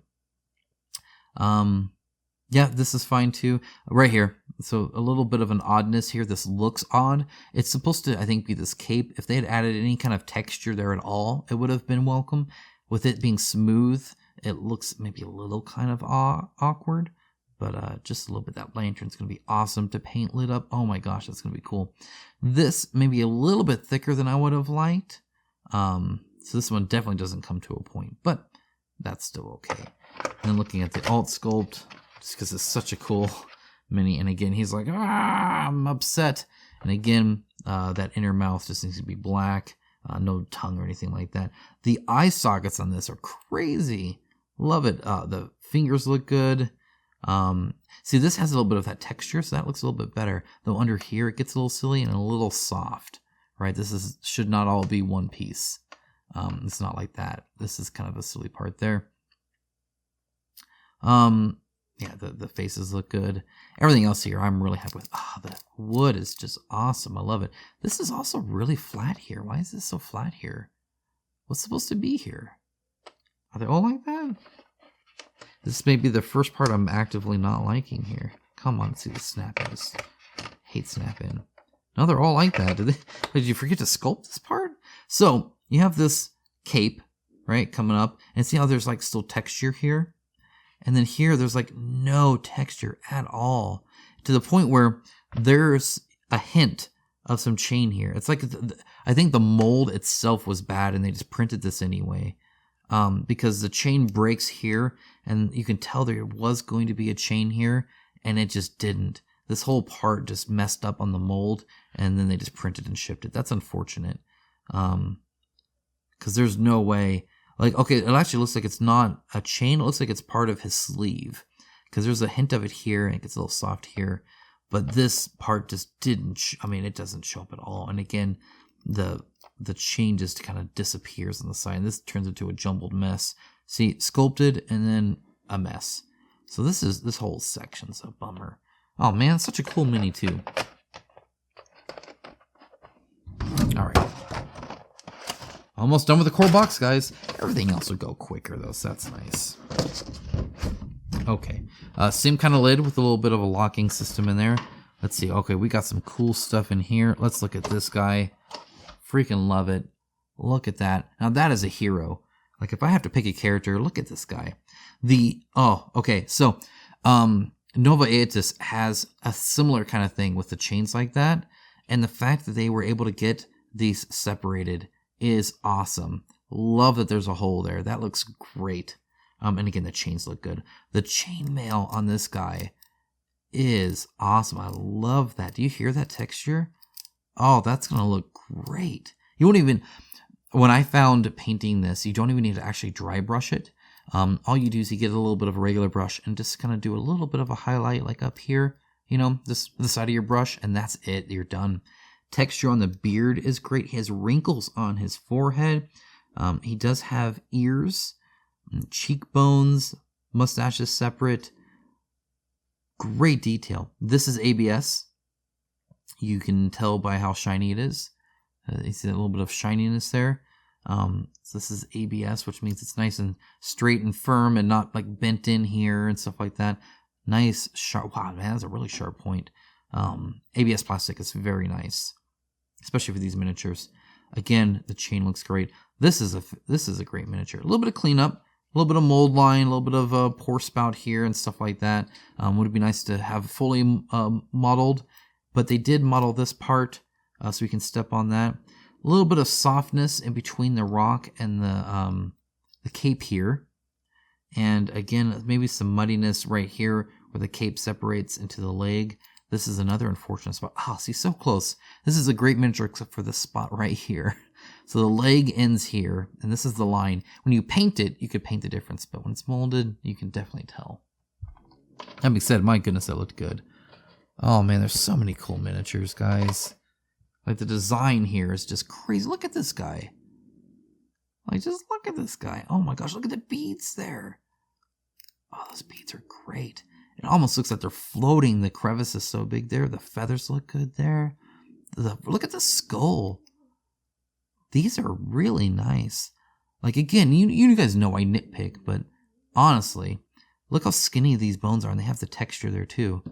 Yeah, this is fine too. Right here. So a little bit of an oddness here. This looks odd. It's supposed to, I think, be this cape. If they had added any kind of texture there at all, it would have been welcome. With it being smooth, it looks maybe a little kind of awkward. But just a little bit. That lantern's going to be awesome to paint lit up. Oh my gosh, that's going to be cool. This may be a little bit thicker than I would have liked. So this one definitely doesn't come to a point, but that's still okay. And then looking at the alt sculpt, just because it's such a cool mini. And again, he's like, I'm upset. And again, that inner mouth just needs to be black. No tongue or anything like that. The eye sockets on this are crazy. Love it. The fingers look good. See, this has a little bit of that texture, so that looks a little bit better. Though under here, it gets a little silly and a little soft, right? This should not all be one piece. It's not like that. This is kind of a silly part there. Yeah, the faces look good. Everything else here, I'm really happy with. The wood is just awesome. I love it. This is also really flat here. Why is this so flat here? What's supposed to be here? Are they all like that? This may be the first part I'm actively not liking here. Come on, see the snap-in. Hate snap-in. No, they're all like that. Did you forget to sculpt this part? So, you have this cape, right, coming up. And see how there's like still texture here? And then here, there's like no texture at all. To the point where there's a hint of some chain here. It's like, I think the mold itself was bad and they just printed this anyway. Because the chain breaks here and you can tell there was going to be a chain here and it just didn't. This whole part just messed up on the mold and then they just printed and shipped it. That's unfortunate. Because there's no way, like, okay, it actually looks like it's not a chain. It looks like it's part of his sleeve because there's a hint of it here and it gets a little soft here. But this part just didn't, it doesn't show up at all. And again, the chain just kind of disappears on the side. And this turns into a jumbled mess. See, sculpted and then a mess. So this whole section's a bummer. Oh man, such a cool mini too. All right. Almost done with the core box, guys. Everything else will go quicker though, so that's nice. Okay. Same kind of lid with a little bit of a locking system in there. Let's see. Okay, we got some cool stuff in here. Let's look at this guy. Freaking love it. Look at that. Now that is a hero. Like if I have to pick a character, look at this guy. Okay. So, Nova Aetus has a similar kind of thing with the chains like that. And the fact that they were able to get these separated is awesome. Love that there's a hole there. That looks great. And again, the chains look good. The chainmail on this guy is awesome. I love that. Do you hear that texture? Oh, that's going to look great. You won't even, when I found painting this, you don't even need to actually dry brush it. All you do is you get a little bit of a regular brush and just kind of do a little bit of a highlight like up here, this the side of your brush, and that's it. You're done. Texture on the beard is great. He has wrinkles on his forehead. He does have ears, cheekbones, mustache is separate. Great detail. This is ABS. You can tell by how shiny it is. You see a little bit of shininess there. So this is ABS, which means it's nice and straight and firm and not like bent in here and stuff like that. Nice, sharp. Wow, man, that's a really sharp point. ABS plastic is very nice, especially for these miniatures. Again, the chain looks great. This is a great miniature. A little bit of cleanup, a little bit of mold line, a little bit of a pour spout here and stuff like that. Would be nice to have fully modeled, but they did model this part, so we can step on that. A little bit of softness in between the rock and the cape here. And again, maybe some muddiness right here where the cape separates into the leg. This is another unfortunate spot. Oh, see, so close. This is a great miniature except for this spot right here. So the leg ends here, and this is the line. When you paint it, you could paint the difference, but when it's molded, you can definitely tell. That being said, my goodness, that looked good. Oh man, there's so many cool miniatures, guys. Like the design here is just crazy. Look at this guy. Like, just look at this guy. Oh my gosh, look at the beads there. Oh, those beads are great. It almost looks like they're floating. The crevice is so big there. The feathers look good there. Look at the skull. These are really nice. Like, again, you guys know I nitpick, but honestly, look how skinny these bones are, and they have the texture there too.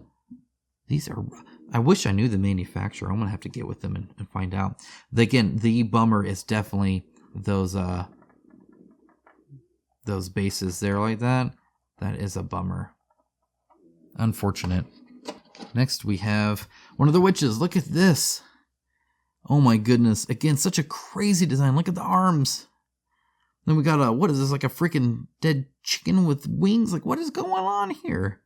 These are... I wish I knew the manufacturer. I'm going to have to get with them and find out. Again, the bummer is definitely those bases there like that. That is a bummer. Unfortunate. Next we have one of the witches. Look at this. Oh my goodness. Again, such a crazy design. Look at the arms. Then we got what is this, like a freaking dead chicken with wings? Like, what is going on here?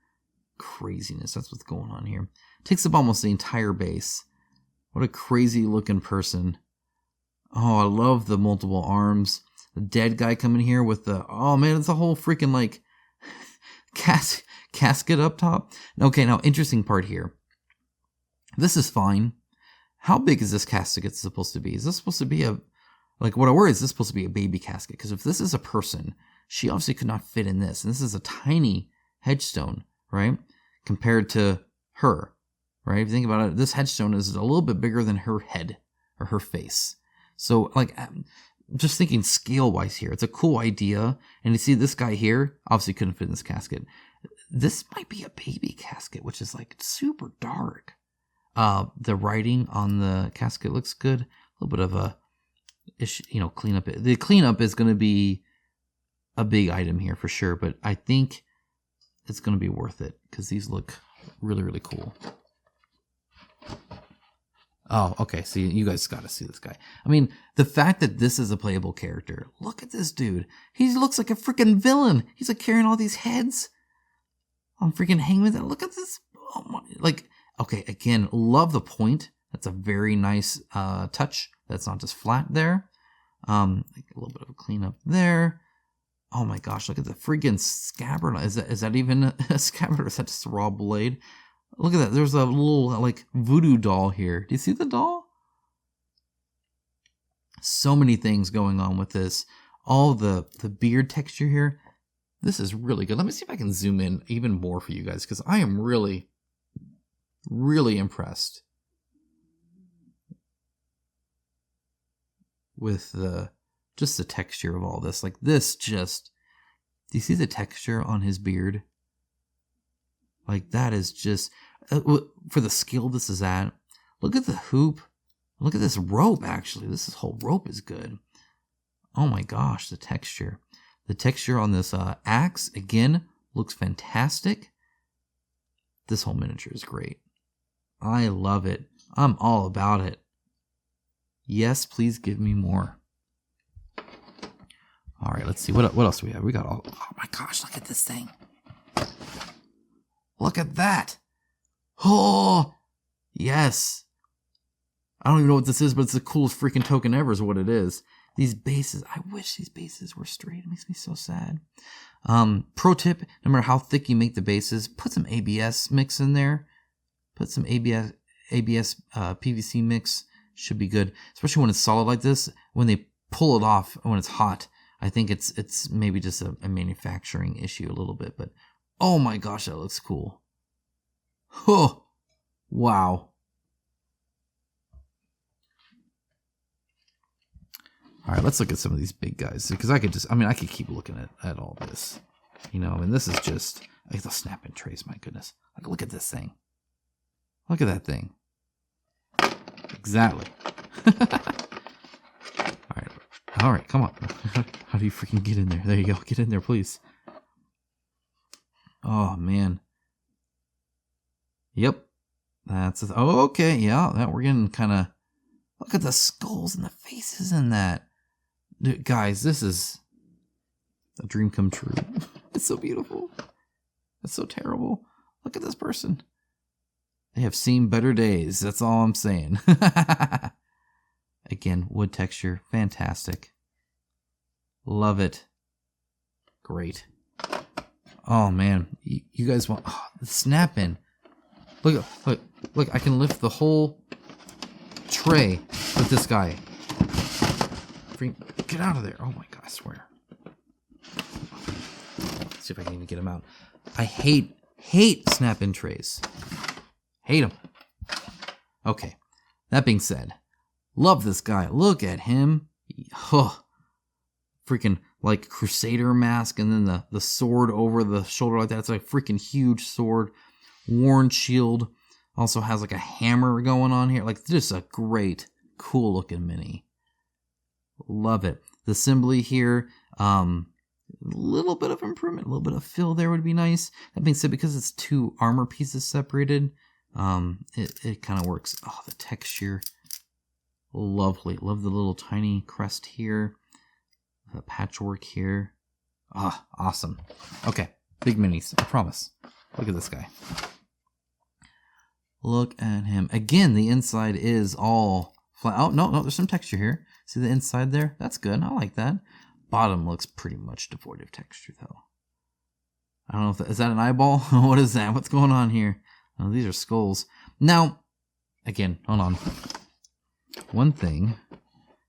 Craziness. That's what's going on here. Takes up almost the entire base. What a crazy looking person. Oh, I love the multiple arms. The dead guy coming here with the... Oh man, it's a whole freaking like... casket up top. Okay, now interesting part here. This is fine. How big is this casket supposed to be? Is this supposed to be a, like, what I worry is this supposed to be a baby casket? Because if this is a person, she obviously could not fit in this. And this is a tiny headstone, right? Compared to her, right? If you think about it, this headstone is a little bit bigger than her head or her face. So, like, just thinking scale-wise here, it's a cool idea. And you see this guy here, obviously couldn't fit in this casket. This might be a baby casket, which is, like, super dark. The writing on the casket looks good. A little bit of a, cleanup. The cleanup is going to be a big item here for sure, but I think it's going to be worth it because these look really, really cool. Oh, okay. So you guys got to see this guy. I mean, the fact that this is a playable character. Look at this dude. He looks like a freaking villain. He's like carrying all these heads. I'm freaking hanging with it. Look at this. Oh my, like, okay, again, love the point. That's a very nice touch. That's not just flat there. Like a little bit of a cleanup there. Oh my gosh, look at the freaking scabbard. Is that even a scabbard or is that just a raw blade? Look at that. There's a little like voodoo doll here. Do you see the doll? So many things going on with this. All the beard texture here. This is really good. Let me see if I can zoom in even more for you guys because I am really, really impressed with just the texture of all this. Like this just, do you see the texture on his beard? Like that is just, for the skill this is at. Look at the hoop. Look at this rope actually. This whole rope is good. Oh my gosh, the texture. The texture on this axe, again, looks fantastic. This whole miniature is great. I love it. I'm all about it. Yes, please give me more. All right, let's see. What else do we have? We got all... Oh my gosh, look at this thing. Look at that. Oh, yes. I don't even know what this is, but it's the coolest freaking token ever is what it is. These bases, I wish these bases were straight. It makes me so sad. Pro tip, no matter how thick you make the bases, put some ABS mix in there. Put some ABS PVC mix. Should be good. Especially when it's solid like this. When they pull it off, when it's hot, I think it's maybe just a manufacturing issue a little bit. But oh my gosh, that looks cool. Oh, wow. All right, let's look at some of these big guys because I could keep looking at all this. This is just like the snap-in trays. My goodness, like look at this thing. Look at that thing. Exactly. All right, come on. How do you freaking get in there? There you go. Get in there, please. Oh man. Yep. Oh, okay. Yeah, that we're getting kind of. Look at the skulls and the faces in that. Dude, guys, this is a dream come true. It's so beautiful. It's so terrible. Look at this person. They have seen better days. That's all I'm saying. Again, wood texture. Fantastic. Love it. Great. Oh, man. You guys want... Oh, the snap-in. Look. I can lift the whole tray with this guy. Get out of there. Oh my god, I swear. Let's see if I can even get him out. I hate snap-in trays. Hate them. Okay. That being said, love this guy. Look at him. Oh, freaking like Crusader mask and then the sword over the shoulder like that. It's like a freaking huge sword. Worn shield. Also has like a hammer going on here. Like just a great, cool looking mini. Love it. The assembly here, little bit of improvement, a little bit of fill there would be nice. That being said, because it's two armor pieces separated, it kind of works. Oh, the texture, lovely. Love the little tiny crest here, the patchwork here. Ah, awesome. Okay, big minis, I promise. Look at this guy. Look at him. Again, the inside is all flat. Oh, no, there's some texture here. See the inside there? That's good. I like that. Bottom looks pretty much devoid of texture, though. I don't know if is that an eyeball? What is that? What's going on here? Oh, these are skulls. Now, again, hold on. One thing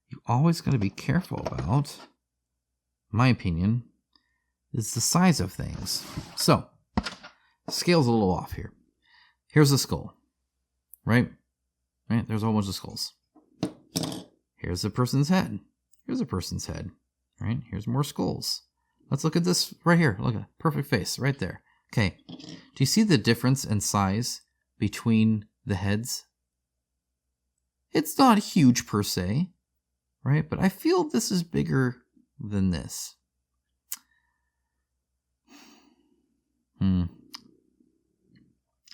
you always got to be careful about, my opinion, is the size of things. So, the scale's a little off here. Here's a skull, right? Right? There's a whole bunch of skulls. Here's a person's head. Here's a person's head, right? Here's more skulls. Let's look at this right here. Look at that. Perfect face right there. Okay. Do you see the difference in size between the heads? It's not huge per se, right? But I feel this is bigger than this.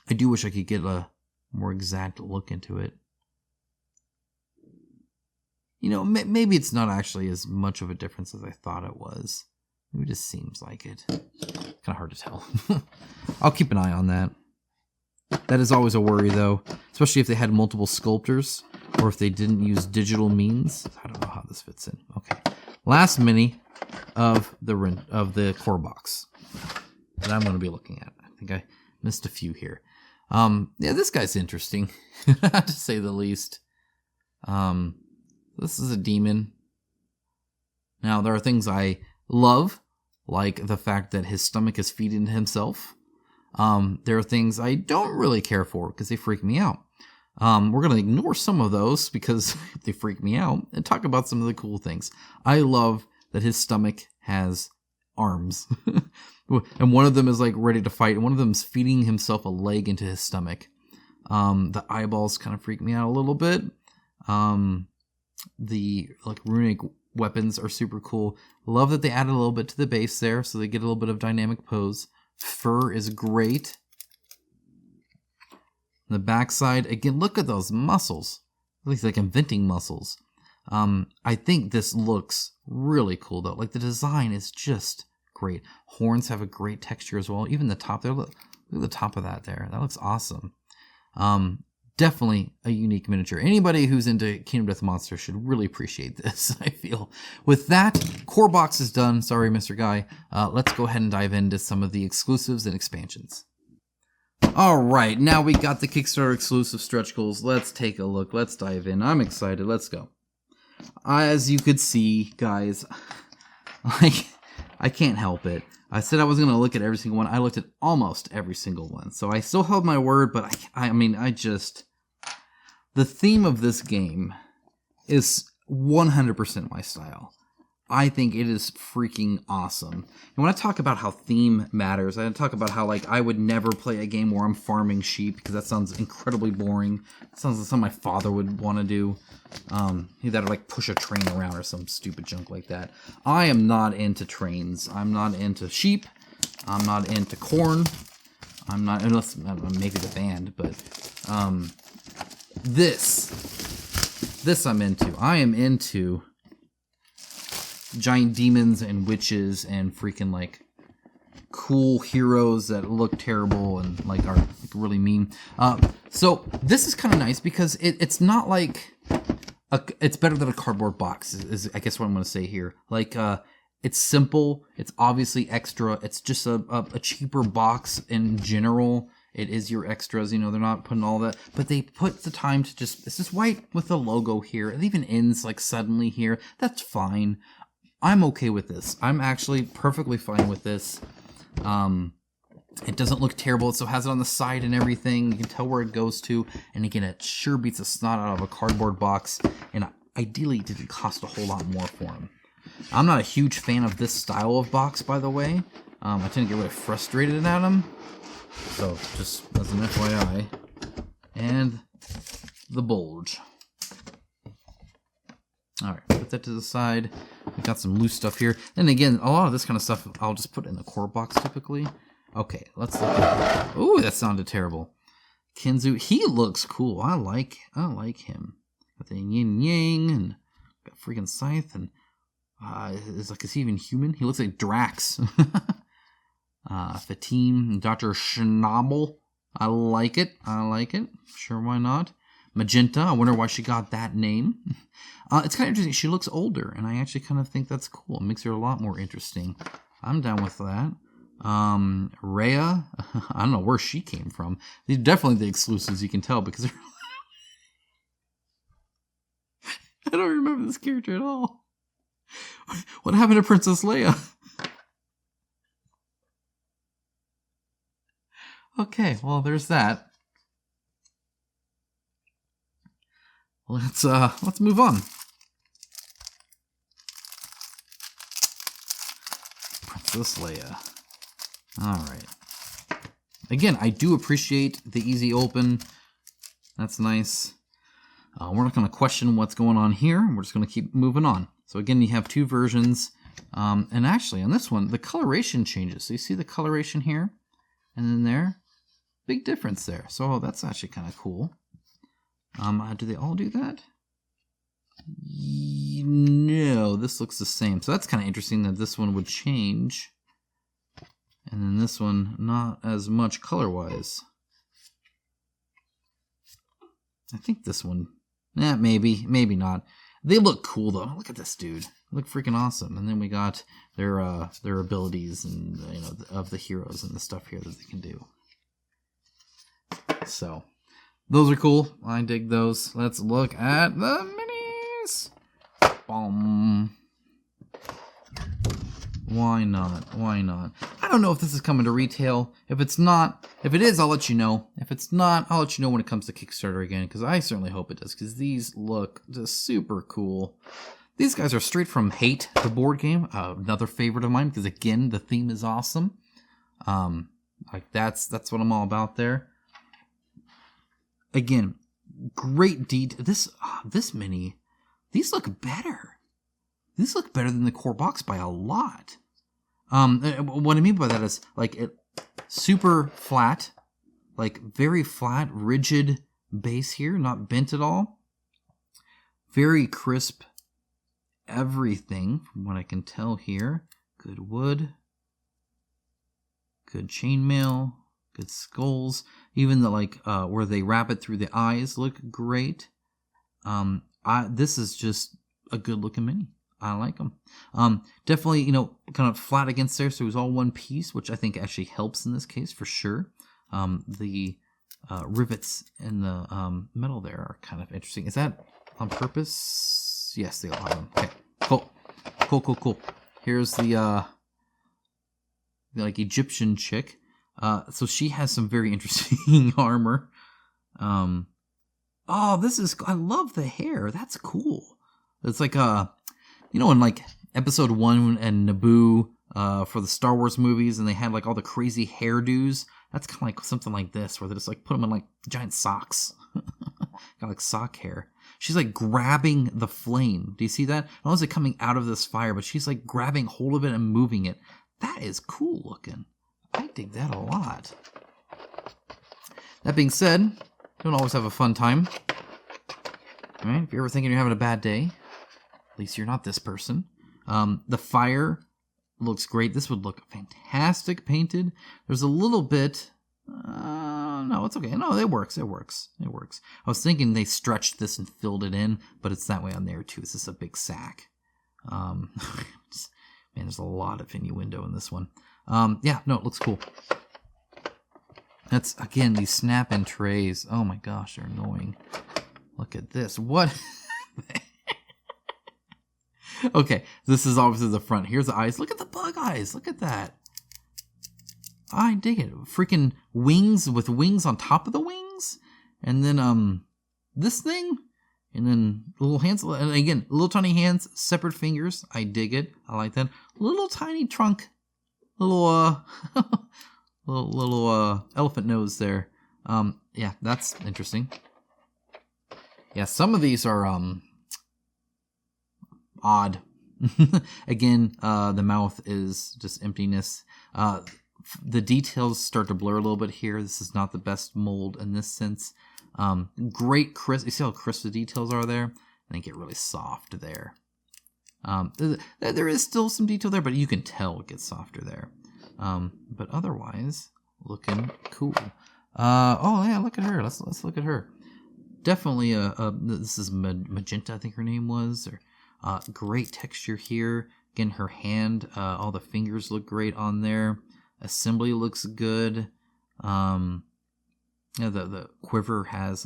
I do wish I could get a more exact look into it. You know, maybe it's not actually as much of a difference as I thought it was. Maybe it just seems like it. Kind of hard to tell. I'll keep an eye on that. That is always a worry, though, especially if they had multiple sculptors or if they didn't use digital means. I don't know how this fits in. Okay, last mini of the core box that I'm going to be looking at. I think I missed a few here. Yeah, this guy's interesting, to say the least. This is a demon. Now, there are things I love, like the fact that his stomach is feeding himself. There are things I don't really care for because they freak me out. We're going to ignore some of those because they freak me out and talk about some of the cool things. I love that his stomach has arms. And one of them is like ready to fight, and one of them is feeding himself a leg into his stomach. The eyeballs kind of freak me out a little bit. The like runic weapons are super cool. Love that they added a little bit to the base there, so they get a little bit of dynamic pose. Fur is great. The backside, again, look at those muscles. At least like inventing muscles. I think this looks really cool though. Like the design is just great. Horns have a great texture as well. Even the top there, look at the top of that there. That looks awesome. Definitely a unique miniature. Anybody who's into Kingdom Death Monster should really appreciate this, I feel. With that, core box is done. Sorry, Mr. Guy. Let's go ahead and dive into some of the exclusives and expansions. All right, now we got the Kickstarter exclusive stretch goals. Let's take a look. Let's dive in. I'm excited. Let's go. As you could see, guys, I can't help it. I said I was going to look at every single one. I looked at almost every single one. So I still held my word, but the theme of this game is 100% my style. I think it is freaking awesome. And when I talk about how theme matters, I talk about how like I would never play a game where I'm farming sheep because that sounds incredibly boring. It sounds like something my father would want to do. He'd either like push a train around or some stupid junk like that. I am not into trains. I'm not into sheep. I'm not into corn. I'm not, unless maybe the band, but this I'm into. I am into giant demons and witches and freaking like cool heroes that look terrible and like are like, really mean. So this is kind of nice because it's not like it's better than a cardboard box is I guess what I'm going to say here. Like it's simple. It's obviously extra. It's just a cheaper box in general. It is your extras, you know, they're not putting all that, but they put the time to just, it's just white with the logo here. It even ends like suddenly here. That's fine. I'm okay with this. I'm actually perfectly fine with this. It doesn't look terrible. It still has it on the side and everything. You can tell where it goes to. And again, it sure beats the snot out of a cardboard box. And ideally, it didn't cost a whole lot more for them. I'm not a huge fan of this style of box, by the way. I tend to get really frustrated at them. So, just as an FYI. And the bulge. Alright, put that to the side. We got some loose stuff here. And again, a lot of this kind of stuff I'll just put in the core box typically. Okay, let's look at it. Ooh, that sounded terrible. Kinzu, he looks cool. I like him. Got the yin yang and got freaking scythe and is he even human? He looks like Drax. Fatim, Dr. Schnabel. I like it. Sure, why not? Magenta, I wonder why she got that name. It's kind of interesting. She looks older, and I actually kind of think that's cool. It makes her a lot more interesting. I'm down with that. Rhea, I don't know where she came from. These are definitely the exclusives, you can tell, because I don't remember this character at all. What happened to Princess Leia? Okay, well, there's that. Let's move on. Princess Leia. All right. Again, I do appreciate the easy open. That's nice. We're not going to question what's going on here. We're just going to keep moving on. So again, you have two versions. And actually, on this one, the coloration changes. So you see the coloration here and then there. Big difference there. So that's actually kind of cool. Do they all do that? No, this looks the same. So that's kind of interesting that this one would change. And then this one, not as much color-wise. I think this one, maybe not. They look cool though. Look at this dude. They look freaking awesome. And then we got their abilities and of the heroes and the stuff here that they can do. So those are cool. I dig those. Let's look at the minis. Boom. Why not? Why not? I don't know if this is coming to retail. If it's not, if it is, I'll let you know. If it's not, I'll let you know when it comes to Kickstarter again, because I certainly hope it does, because these look just super cool. These guys are straight from Hate, the board game. Another favorite of mine, because again, the theme is awesome. Like that's what I'm all about there. Again, great detail. This mini, these look better. These look better than the core box by a lot. What I mean by that is like it super flat, like very flat, rigid base here, not bent at all. Very crisp everything from what I can tell here. Good wood, good chainmail, good skulls. Even the where they wrap it through the eyes look great. This is just a good looking mini. I like them. Definitely, kind of flat against there, so it was all one piece, which I think actually helps in this case for sure. The rivets in the metal there are kind of interesting. Is that on purpose? Yes, they all have them. Okay, cool. Here's the Egyptian chick. So she has some very interesting armor. I love the hair. That's cool. It's like in like episode 1 and Naboo for the Star Wars movies, and they had like all the crazy hairdos. That's kind of like something like this, where they just like put them in like giant socks. Got like sock hair. She's like grabbing the flame. Do you see that? Not only is it coming out of this fire, but she's like grabbing hold of it and moving it. That is cool looking. I dig that a lot. That being said, don't always have a fun time. All right, if you're ever thinking you're having a bad day, at least you're not this person. The fire looks great. This would look fantastic painted. There's a little bit... no, it's okay. No, it works. It works. I was thinking they stretched this and filled it in, but it's that way on there too. It's just a big sack. Man, there's a lot of innuendo in this one. Yeah, no, it looks cool. That's, again, these snap-in trays. Oh my gosh, they're annoying. Look at this. What? Okay, this is obviously the front. Here's the eyes. Look at the bug eyes. Look at that. I dig it. Freaking wings with wings on top of the wings. And then this thing. And then little hands. And again, little tiny hands, separate fingers. I dig it. I like that. Little tiny trunk. Little elephant nose there. Yeah, that's interesting. Yeah, some of these are odd. Again, the mouth is just emptiness. The details start to blur a little bit here. This is not the best mold in this sense. Great crisp. You see how crisp the details are there? I think get really soft there. There is still some detail there, but you can tell it gets softer there. But otherwise, looking cool. Oh yeah, look at her. Let's look at her. Definitely this is Magenta, I think her name was. Great texture here. Again, her hand, all the fingers look great on there. Assembly looks good. Yeah, the quiver has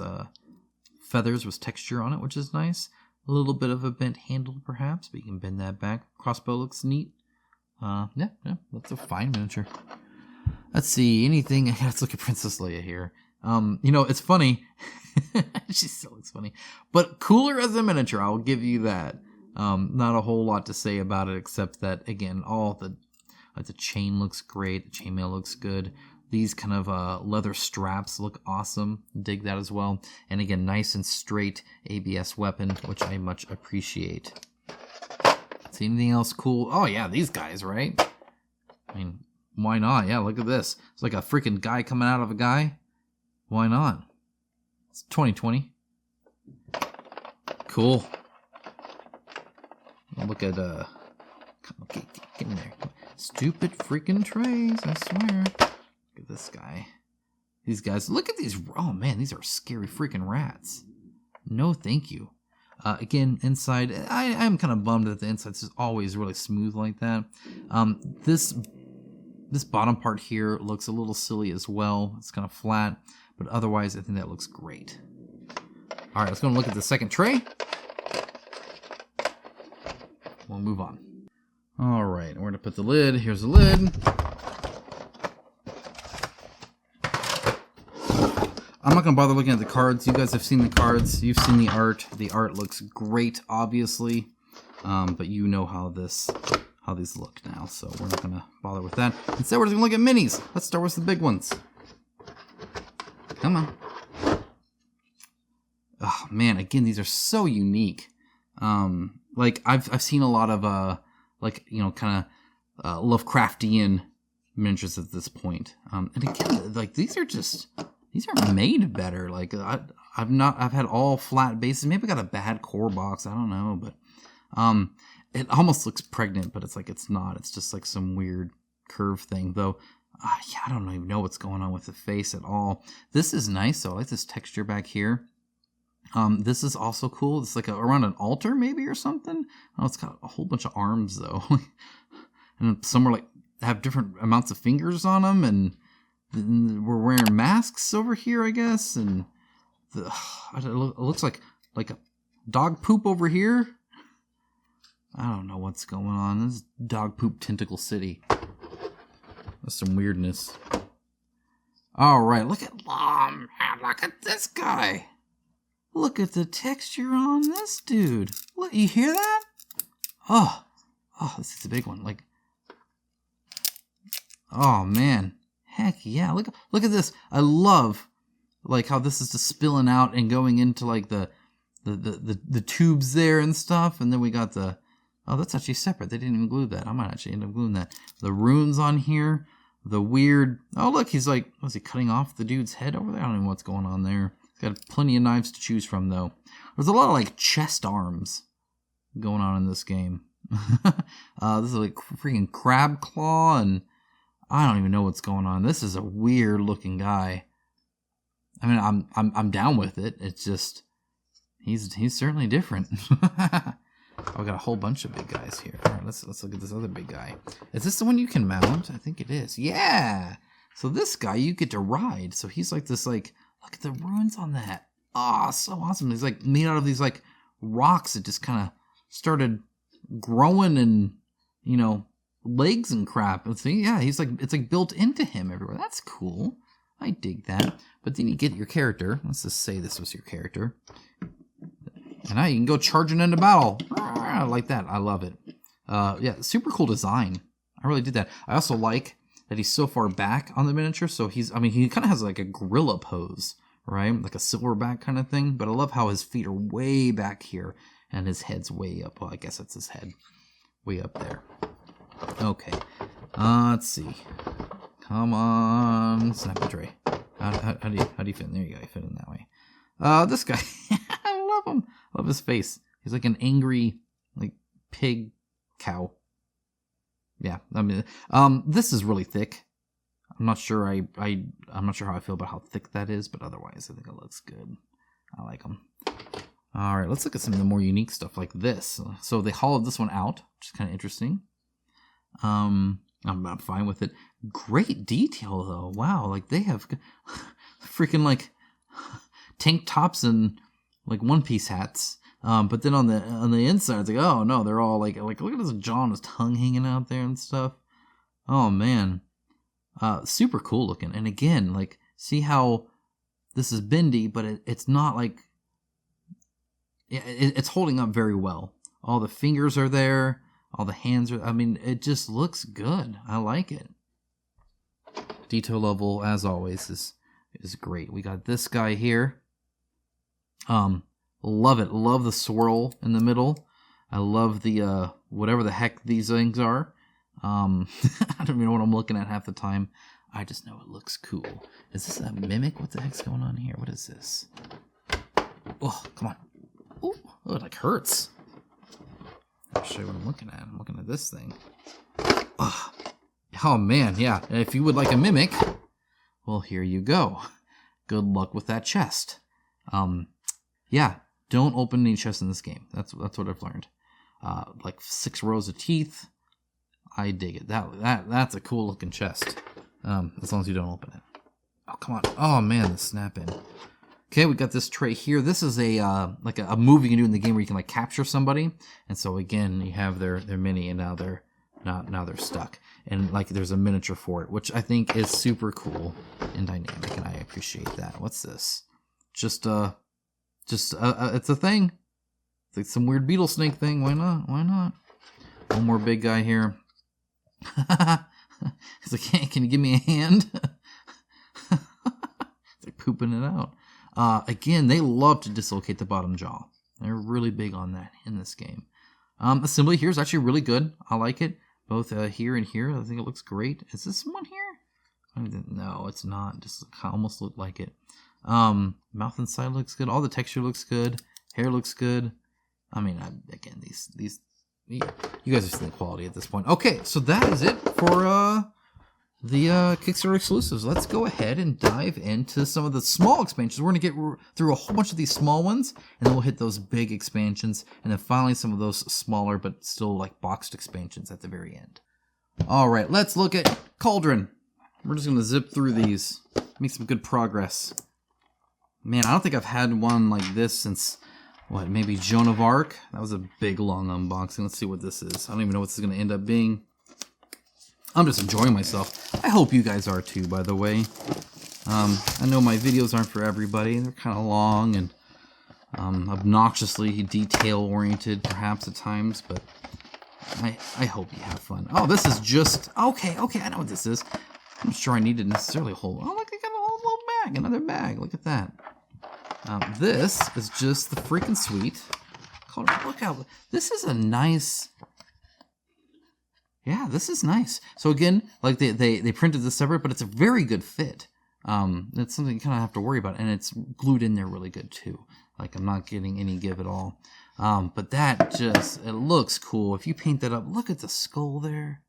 feathers with texture on it, which is nice. A little bit of a bent handle, perhaps, but you can bend that back. Crossbow looks neat. Yeah, that's a fine miniature. Let's see, anything. Let's look at Princess Leia here. It's funny. She still looks funny, but cooler as a miniature. I'll give you that. Not a whole lot to say about it, except that again, all the chain looks great. The chainmail looks good. These kind of leather straps look awesome. Dig that as well. And again, nice and straight ABS weapon, which I much appreciate. See anything else cool? Oh yeah, these guys, right? I mean, why not? Yeah, look at this. It's like a freaking guy coming out of a guy. Why not? It's 2020. Cool. Look at get in there. Stupid freaking trays, I swear. Look at this guy. These guys, look at these. Oh man, these are scary freaking rats. No thank you. Again, inside, I'm kind of bummed that the inside's just always really smooth like that. This bottom part here looks a little silly as well. It's kind of flat, but otherwise I think that looks great. All right, let's go and look at the second tray. We'll move on. All right, we're gonna put the lid. Here's the lid. I'm not gonna bother looking at the cards. You guys have seen the cards. You've seen the art. The art looks great, obviously, but you know how these look now, so we're not gonna bother with that. Instead, we're just gonna look at minis. Let's start with the big ones. Come on. Oh man, again, these are so unique. Like I've seen a lot of kind of Lovecraftian miniatures at this point. And again, like these are made better. Like I've had all flat bases. Maybe I got a bad core box. I don't know, but it almost looks pregnant, but it's like it's not. It's just like some weird curve thing, though. Yeah, I don't even know what's going on with the face at all. This is nice though. I like this texture back here. This is also cool. It's like around an altar maybe or something. Oh, it's got a whole bunch of arms though, and some are like have different amounts of fingers on them, and we're wearing masks over here, I guess. And it looks like a dog poop over here. I don't know what's going on. This is dog poop tentacle city. That's some weirdness. All right, look at this guy. Look at the texture on this dude. Look, you hear that? Oh, this is a big one. Like, oh man, heck yeah! Look at this. I love like how this is just spilling out and going into like the tubes there and stuff. And then we got the that's actually separate. They didn't even glue that. I might actually end up gluing that. The runes on here. The weird. Oh look, he's like, was he cutting off the dude's head over there? I don't even know what's going on there. Got plenty of knives to choose from, though. There's a lot of, like, chest arms going on in this game. This is, like, freaking crab claw, and I don't even know what's going on. This is a weird-looking guy. I mean, I'm down with it. It's just, he's certainly different. I've got a whole bunch of big guys here. All right, let's look at this other big guy. Is this the one you can mount? I think it is. Yeah! So this guy, you get to ride. So he's like this, like, look at the runes on that. Oh, so awesome. He's like made out of these like rocks that just kind of started growing and, legs and crap. And see, yeah, he's like, it's like built into him everywhere. That's cool. I dig that. But then you get your character. Let's just say this was your character. And now you can go charging into battle. I like that. I love it. Yeah, super cool design. I really did that. I also like that he's so far back on the miniature, so he kind of has like a gorilla pose, right? Like a silverback kind of thing, but I love how his feet are way back here, and his head's way up. Well, I guess that's his head. Way up there. Okay. Let's see. Come on. Snap the tray. How do you fit in? There you go. You fit in that way. This guy. I love him. I love his face. He's like an angry, like, pig cow. Yeah, I mean, this is really thick. I'm not sure I'm not sure how I feel about how thick that is, but otherwise I think it looks good. I like them. All right, let's look at some of the more unique stuff like this. So they hollowed this one out, which is kind of interesting. I'm fine with it. Great detail though. Wow, like they have freaking like tank tops and like one-piece hats. But then on the inside, it's like, oh no, they're all like look at his jaw and his tongue hanging out there and stuff. Oh man, super cool looking. And again, like see how this is bendy, but it's not like it's holding up very well. All the fingers are there, all the hands are. I mean, it just looks good. I like it. Detail level, as always, is great. We got this guy here. Love it. Love the swirl in the middle. I love the whatever the heck these things are. I don't even know what I'm looking at half the time. I just know it looks cool. Is this a mimic? What the heck's going on here? What is this? Oh, come on. Ooh, oh, it like hurts. I'll show you what I'm looking at. I'm looking at this thing. Oh man, yeah. If you would like a mimic, well, here you go. Good luck with that chest. Yeah, don't open any chests in this game. That's what I've learned. Like 6 rows of teeth. I dig it. That's a cool looking chest. As long as you don't open it. Oh come on. Oh man, the snap in. Okay, we got this tray here. This is a like a move you can do in the game where you can like capture somebody, and so again you have their mini, and now they're stuck, and like there's a miniature for it, which I think is super cool and dynamic, and I appreciate that. What's this? Just it's a thing. It's like some weird beetle snake thing. Why not? Why not? One more big guy here. He's like, can you give me a hand? It's like pooping it out. Again, they love to dislocate the bottom jaw. They're really big on that in this game. Assembly here is actually really good. I like it. Both here and here. I think it looks great. Is this one here? No, it's not. It just almost looked like it. Mouth inside looks good. All the texture looks good. Hair looks good. I mean, again, these you guys are seeing the quality at this point. Okay, so that is it for the Kickstarter exclusives. Let's go ahead and dive into some of the small expansions. We're going to get through a whole bunch of these small ones, and then we'll hit those big expansions, and then finally some of those smaller but still like boxed expansions at the very end. All right, let's look at Cauldron. We're just going to zip through these, make some good progress. Man, I don't think I've had one like this since, what, maybe Joan of Arc? That was a big, long unboxing. Let's see what this is. I don't even know what this is going to end up being. I'm just enjoying myself. I hope you guys are too, by the way. I know my videos aren't for everybody. They're kind of long and obnoxiously detail-oriented, perhaps at times, but I hope you have fun. Oh, this is just... Okay, I know what this is. I'm not sure I need to necessarily hold... Oh, look, I got a whole little bag, another bag. Look at that. This is just the freaking sweet. Look how... This is a nice... Yeah, this is nice. So again, like they printed this separate, but it's a very good fit. It's something you kind of have to worry about, and it's glued in there really good too. Like I'm not getting any give at all. But that just, it looks cool. If you paint that up, look at the skull there.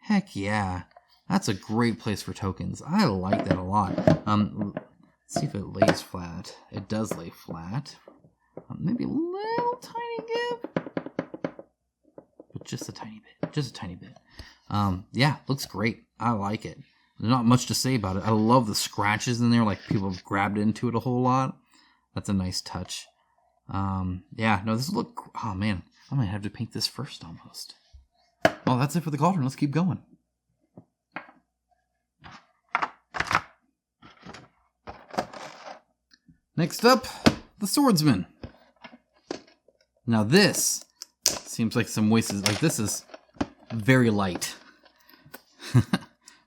Heck yeah. That's a great place for tokens. I like that a lot. Let's see if it lays flat. It does lay flat. Maybe a little tiny give. But just a tiny bit. Just a tiny bit. Yeah, looks great. I like it. There's not much to say about it. I love the scratches in there, like people have grabbed into it a whole lot. That's a nice touch. Yeah, no, this look... Oh, man. I might have to paint this first, almost. Well, that's it for the Cauldron. Let's keep going. Next up, the Swordsman. Now this seems like some wasted... Like, this is very light.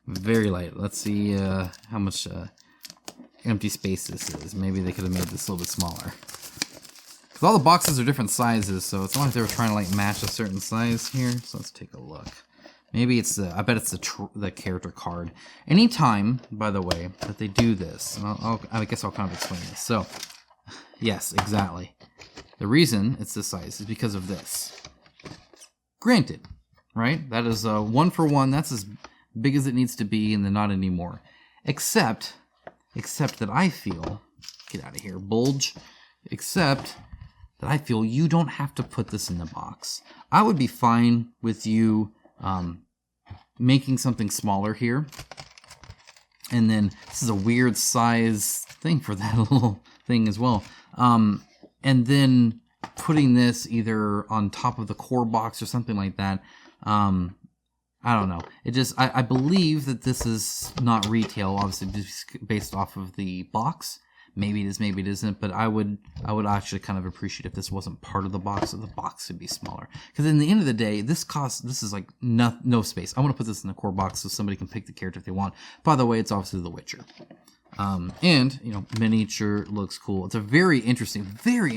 Very light. Let's see how much empty space this is. Maybe they could have made this a little bit smaller. Because all the boxes are different sizes, so it's not like they were trying to like match a certain size here. So let's take a look. Maybe it's the... I bet it's the character card. Anytime, by the way, that they do this, and I guess I'll kind of explain this. So, yes, exactly. The reason it's this size is because of this. Granted, right? That is 1 for 1. That's as big as it needs to be, and then not anymore. Except that I feel... Get out of here, bulge. Except that I feel you don't have to put this in the box. I would be fine with you making something smaller here. And then this is a weird size thing for that little thing as well. And then putting this either on top of the core box or something like that. I don't know. It just, I believe that this is not retail, obviously, just based off of the box. Maybe it is, maybe it isn't, but I would actually kind of appreciate if this wasn't part of the box, so the box would be smaller. Because in the end of the day, this is like no space. I want to put this in the core box so somebody can pick the character if they want. By the way, it's obviously The Witcher. And, you know, miniature looks cool. It's a very interesting,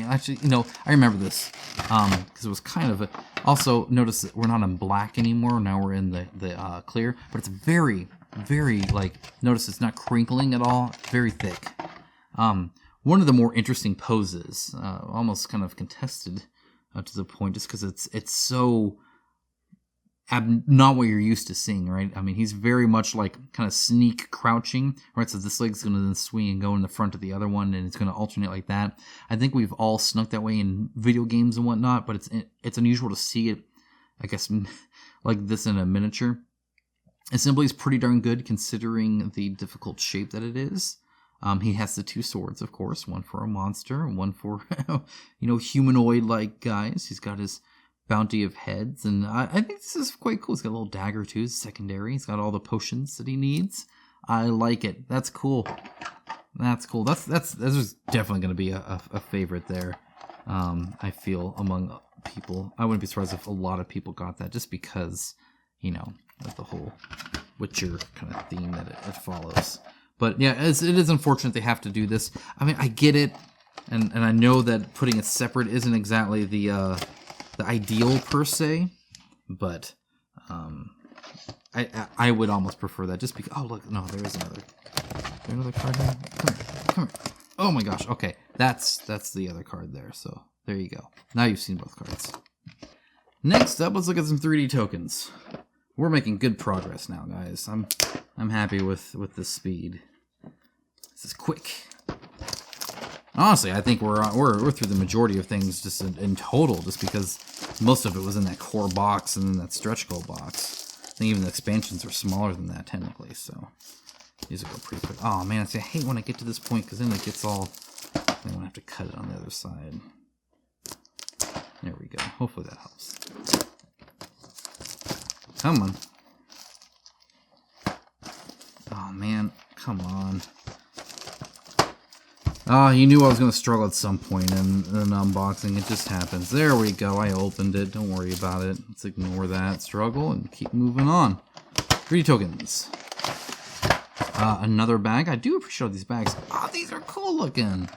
actually, you know, I remember this, because it was kind of also notice that we're not in black anymore. Now we're in the clear, but it's very, like, notice it's not crinkling at all. Very thick. One of the more interesting poses, almost kind of contested to the point, just because it's so not what you're used to seeing, right? I mean, he's very much like kind of sneak crouching, right? So this leg's going to then swing and go in the front of the other one, and it's going to alternate like that. I think we've all snuck that way in video games and whatnot, but it's unusual to see it, I guess, like this in a miniature. Assembly is pretty darn good considering the difficult shape that it is. He has the two swords, of course, one for a monster and one for, you know, humanoid-like guys. He's got his bounty of heads, and I think this is quite cool. He's got a little dagger too, secondary. He's got all the potions that he needs. I like it. That's cool. That's cool. This is definitely going to be a favorite there. I feel among people. I wouldn't be surprised if a lot of people got that, just because, you know, of the whole Witcher kind of theme that it follows. But yeah, it is unfortunate they have to do this. I mean, I get it, and I know that putting it separate isn't exactly the ideal per se, but I would almost prefer that, just because. Oh look, no, there is another card there. Come here. Oh my gosh. Okay, that's the other card there. So there you go. Now you've seen both cards. Next up, let's look at some 3D tokens. We're making good progress now, guys. I'm happy with this speed. This is quick. Honestly, I think we're through the majority of things just in total, just because most of it was in that core box and then that stretch goal box. I think even the expansions are smaller than that technically, so these will go pretty quick. Oh man, I hate when I get to this point, because then it gets all. I'm gonna have to cut it on the other side. There we go. Hopefully that helps. Come on. Oh man, come on. Oh, you knew I was going to struggle at some point in an unboxing. It just happens. There we go. I opened it. Don't worry about it. Let's ignore that struggle and keep moving on. 3D tokens. Another bag. I do appreciate all these bags. Oh, these are cool looking.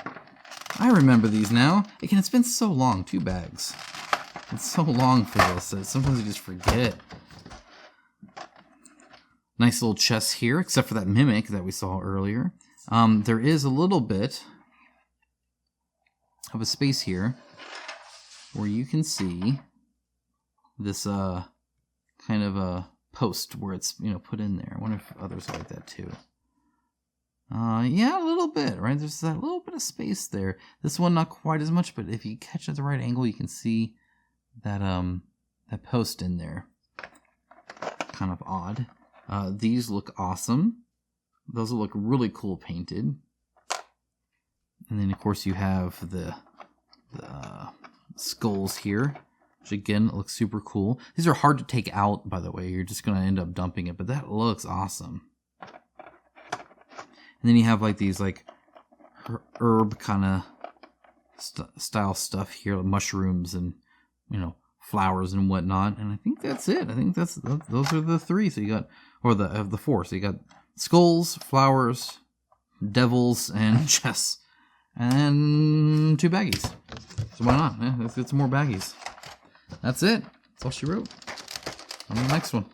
I remember these now. Again, it's been so long. 2 bags. It's so long for this that sometimes you just forget. Nice little chest here, except for that mimic that we saw earlier. There is a little bit of a space here where you can see this kind of a post where it's, you know, put in there. I wonder if others are like that too. Yeah, a little bit, right? There's that little bit of space there. This one not quite as much, but if you catch it at the right angle, you can see that that post in there. Kind of odd. These look awesome. Those will look really cool painted. And then, of course, you have the skulls here, which, again, looks super cool. These are hard to take out, by the way. You're just going to end up dumping it, but that looks awesome. And then you have, like, these, like, herb kind of style stuff here, like mushrooms and, you know, flowers and whatnot. And I think that's it. I think those are the 3. So you got, or the 4. So you got skulls, flowers, devils, and chests. And 2 baggies. So why not? Yeah, let's get some more baggies. That's it. That's all she wrote. On the next one.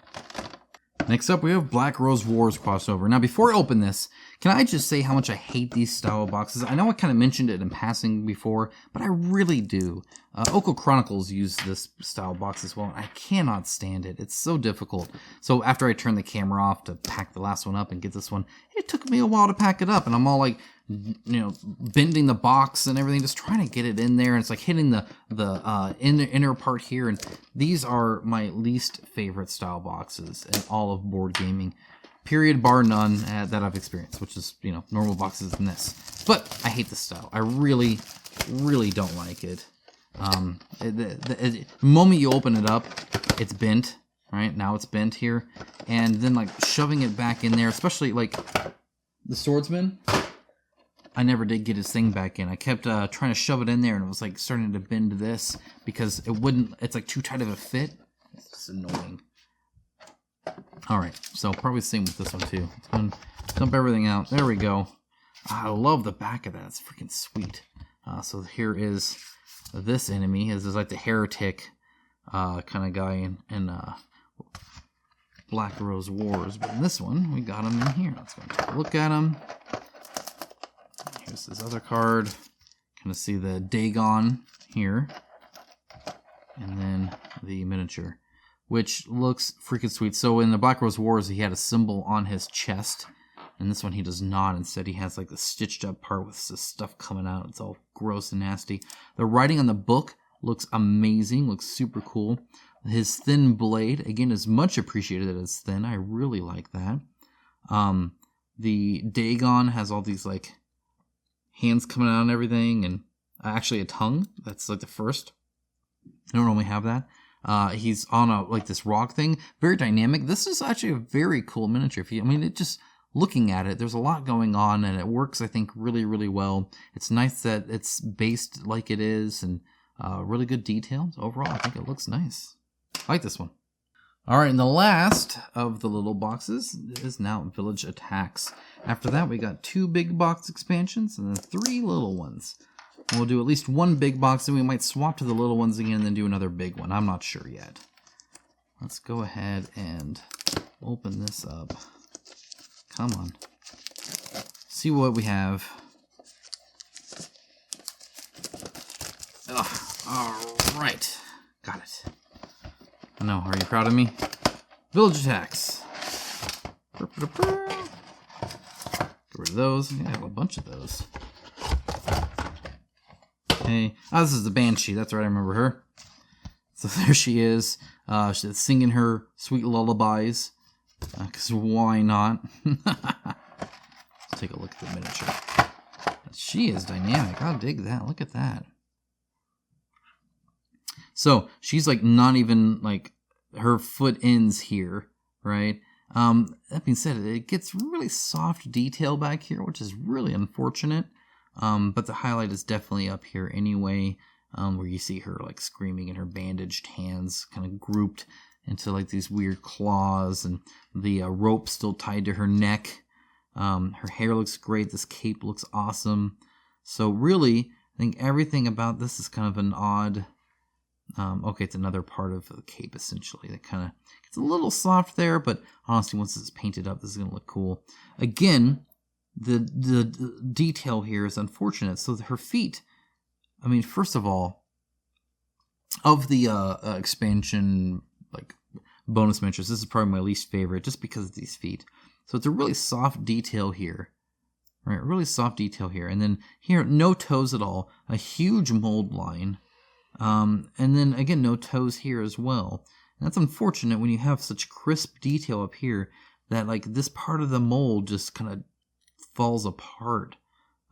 Next up, we have Black Rose Wars crossover. Now, before I open this, can I just say how much I hate these style of boxes? I know I kind of mentioned it in passing before, but I really do. Oko Chronicles used this style box as well, and I cannot stand it. It's so difficult. So after I turned the camera off to pack the last one up and get this one, it took me a while to pack it up, and I'm all like, bending the box and everything, just trying to get it in there. And it's like hitting the inner part here. And these are my least favorite style boxes in all of board gaming, period, bar none, that I've experienced, which is, normal boxes than this. But I hate this style. I really, really don't like it. The moment you open it up, it's bent. Right now it's bent here, and then like shoving it back in there, especially like the swordsman, I never did get his thing back in. I kept trying to shove it in there, and it was like starting to bend this because it wouldn't. It's like too tight of a fit. It's just annoying. All right, so probably the same with this one too. Dump everything out. There we go. I love the back of that. It's freaking sweet. So here is this enemy. This is like the heretic kind of guy in Black Rose Wars, but in this one, we got him in here. Let's go take a look at him. Here's this other card. Kind of see the Dagon here. And then the miniature, which looks freaking sweet. So in the Black Rose Wars, he had a symbol on his chest. And this one, he does not. Instead, he has like the stitched up part with this stuff coming out. It's all gross and nasty. The writing on the book looks amazing. Looks super cool. His thin blade, again, is much appreciated that it's thin. I really like that. The Dagon has all these, like, hands coming out and everything, and actually a tongue. That's, like, the first. I don't normally have that. He's on, this rock thing. Very dynamic. This is actually a very cool miniature. Looking at it, there's a lot going on, and it works, I think, really, really well. It's nice that it's based like it is, and really good details. Overall, I think it looks nice. I like this one. All right, and the last of the little boxes is now Village Attacks. After that, we got 2 big box expansions and then 3 little ones. And we'll do at least 1 big box, and we might swap to the little ones again and then do another big one. I'm not sure yet. Let's go ahead and open this up. Come on. See what we have. All right. Got it. I know. Are you proud of me? Village Attacks. Get rid of those. Yeah, I have a bunch of those. Okay. Oh, this is the Banshee. That's right. I remember her. So there she is. She's singing her sweet lullabies. Because why not? Let's take a look at the miniature. She is dynamic. I'll dig that. Look at that. So she's like not even like her foot ends here, right? That being said, it gets really soft detail back here, which is really unfortunate. But the highlight is definitely up here anyway, where you see her like screaming and her bandaged hands kind of grouped into like these weird claws, and the rope still tied to her neck. Her hair looks great. This cape looks awesome. So really, I think everything about this is kind of an odd. Okay, it's another part of the cape essentially. That kind of it's a little soft there, but honestly, once it's painted up, this is gonna look cool. Again, the detail here is unfortunate. So her feet. I mean, first of all, of the expansion like bonus miniatures, this is probably my least favorite, just because of these feet. So it's a really soft detail here. Right, really soft detail here. And then here, no toes at all. A huge mold line. And then, again, no toes here as well. And that's unfortunate when you have such crisp detail up here that, like, this part of the mold just kind of falls apart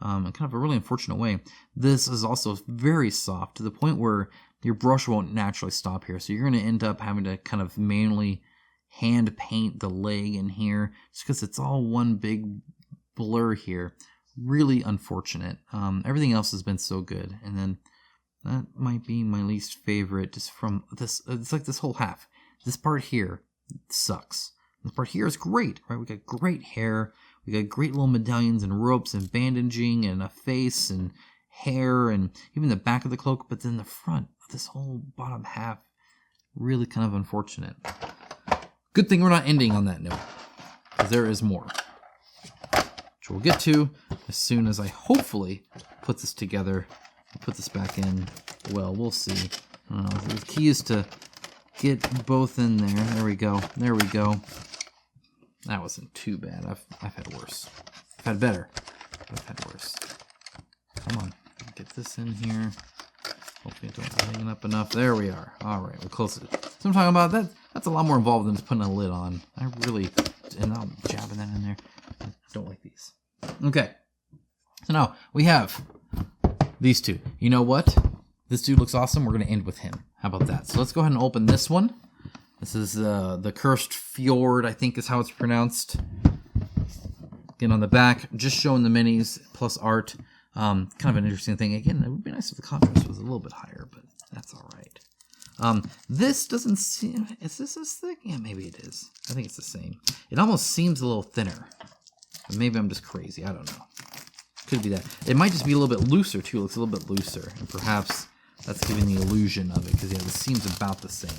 in kind of a really unfortunate way. This is also very soft to the point where your brush won't naturally stop here. So you're going to end up having to kind of manually hand paint the leg in here just because it's all one big blur here. Really unfortunate. Everything else has been so good. And then that might be my least favorite just from this. It's like this whole half. This part here sucks. This part here is great, right? We got great hair. We got great little medallions and ropes and bandaging and a face and hair and even the back of the cloak. But then the front, this whole bottom half, really kind of unfortunate. Good thing we're not ending on that note, because there is more, which we'll get to as soon as I hopefully put this together. I'll put this back in. Well, we'll see. The key is to get both in there. There we go. There we go. That wasn't too bad. I've had worse. I've had better. Could have had worse. Come on. Get this in here. Hopefully I don't hang it up enough. There we are. All right, we're close to it. So I'm talking about that. That's a lot more involved than just putting a lid on. I really, and I'm jabbing that in there. I don't like these. Okay. So now we have these two. You know what? This dude looks awesome. We're going to end with him. How about that? So let's go ahead and open this one. This is the Cursed Fjord, I think is how it's pronounced. Again, on the back, just showing the minis plus art. Kind of an interesting thing. Again, it would be nice if the contrast was a little bit higher, but that's all right. This doesn't seem... Is this as thick? Yeah, maybe it is. I think it's the same. It almost seems a little thinner. But maybe I'm just crazy. I don't know. Could be that. It might just be a little bit looser, too. It looks a little bit looser. And perhaps that's giving the illusion of it, because, yeah, this seems about the same.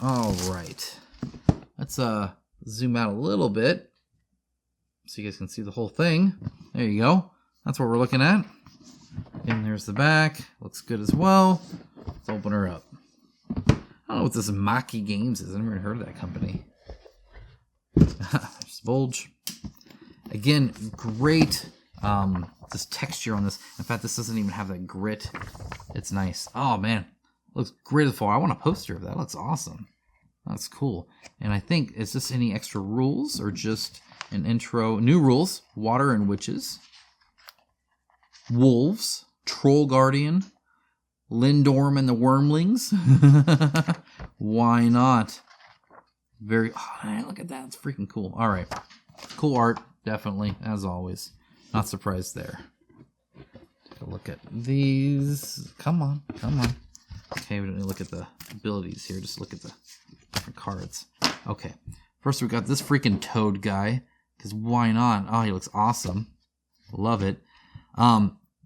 All right. Let's zoom out a little bit so you guys can see the whole thing. There you go. That's what we're looking at. And there's the back. Looks good as well. Let's open her up. I don't know what this Maki Games is. I've never heard of that company. There's bulge. Again, great this texture on this. In fact, this doesn't even have that grit. It's nice. Oh, man. Looks great as far. I want a poster of that. Looks awesome. That's cool. And I think, is this any extra rules or just an intro? New rules. Water and witches. Wolves. Troll Guardian. Lindorm and the Wormlings. Why not? Very... Oh, look at that. It's freaking cool. All right. Cool art. Definitely. As always. Not surprised there. Take a look at these. Come on. Come on. Okay, we don't need to look at the abilities here. Just look at the different cards. Okay. First, we got this freaking Toad guy. Because why not? Oh, he looks awesome. Love it.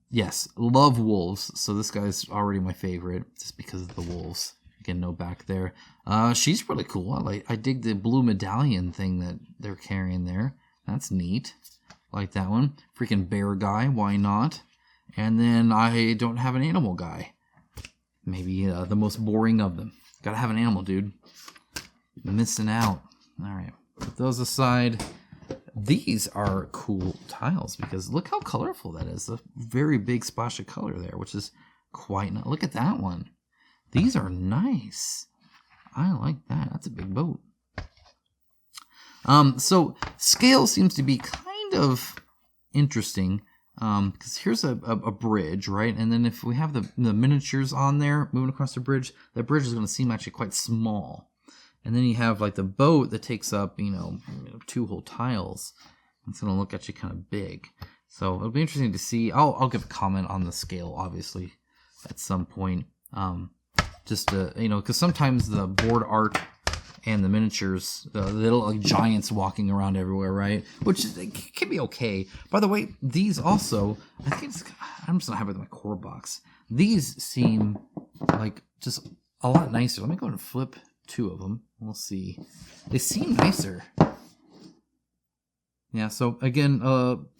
Yes, love wolves. So this guy's already my favorite. Just because of the wolves. Again, no back there. She's really cool. I dig the blue medallion thing that they're carrying there. That's neat. Like that one. Freaking bear guy. Why not? And then I don't have an animal guy. Maybe the most boring of them. Gotta have an animal, dude. Missing out. Alright. Put those aside. These are cool tiles because look how colorful that is. A very big splash of color there, which is quite nice. Look at that one. These are nice. I like that. That's a big boat. So scale seems to be kind of interesting. Because here's a bridge, right? And then if we have the miniatures on there moving across the bridge, that bridge is going to seem actually quite small. And then you have like the boat that takes up, two whole tiles. It's going to look actually kind of big. So it'll be interesting to see. I'll give a comment on the scale, obviously, at some point. Just to, because sometimes the board art and the miniatures, they look like giants walking around everywhere, right? Which can be okay. By the way, these also, I'm just not happy with my core box. These seem like just a lot nicer. Let me go ahead and flip two of them. We'll see. They seem nicer. Yeah, so again,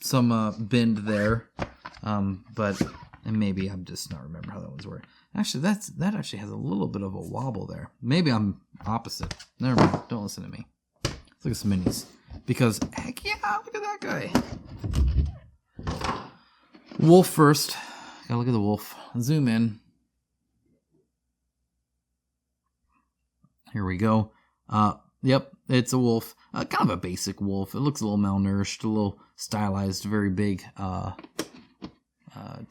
some bend there. But maybe I'm just not remember how that ones were. Actually, that actually has a little bit of a wobble there. Maybe I'm opposite. Never mind. Don't listen to me. Let's look at some minis. Because, heck yeah, look at that guy. Wolf first. Gotta look at the wolf. Zoom in. Here we go. Yep, it's a wolf. Kind of a basic wolf. It looks a little malnourished, a little stylized, very big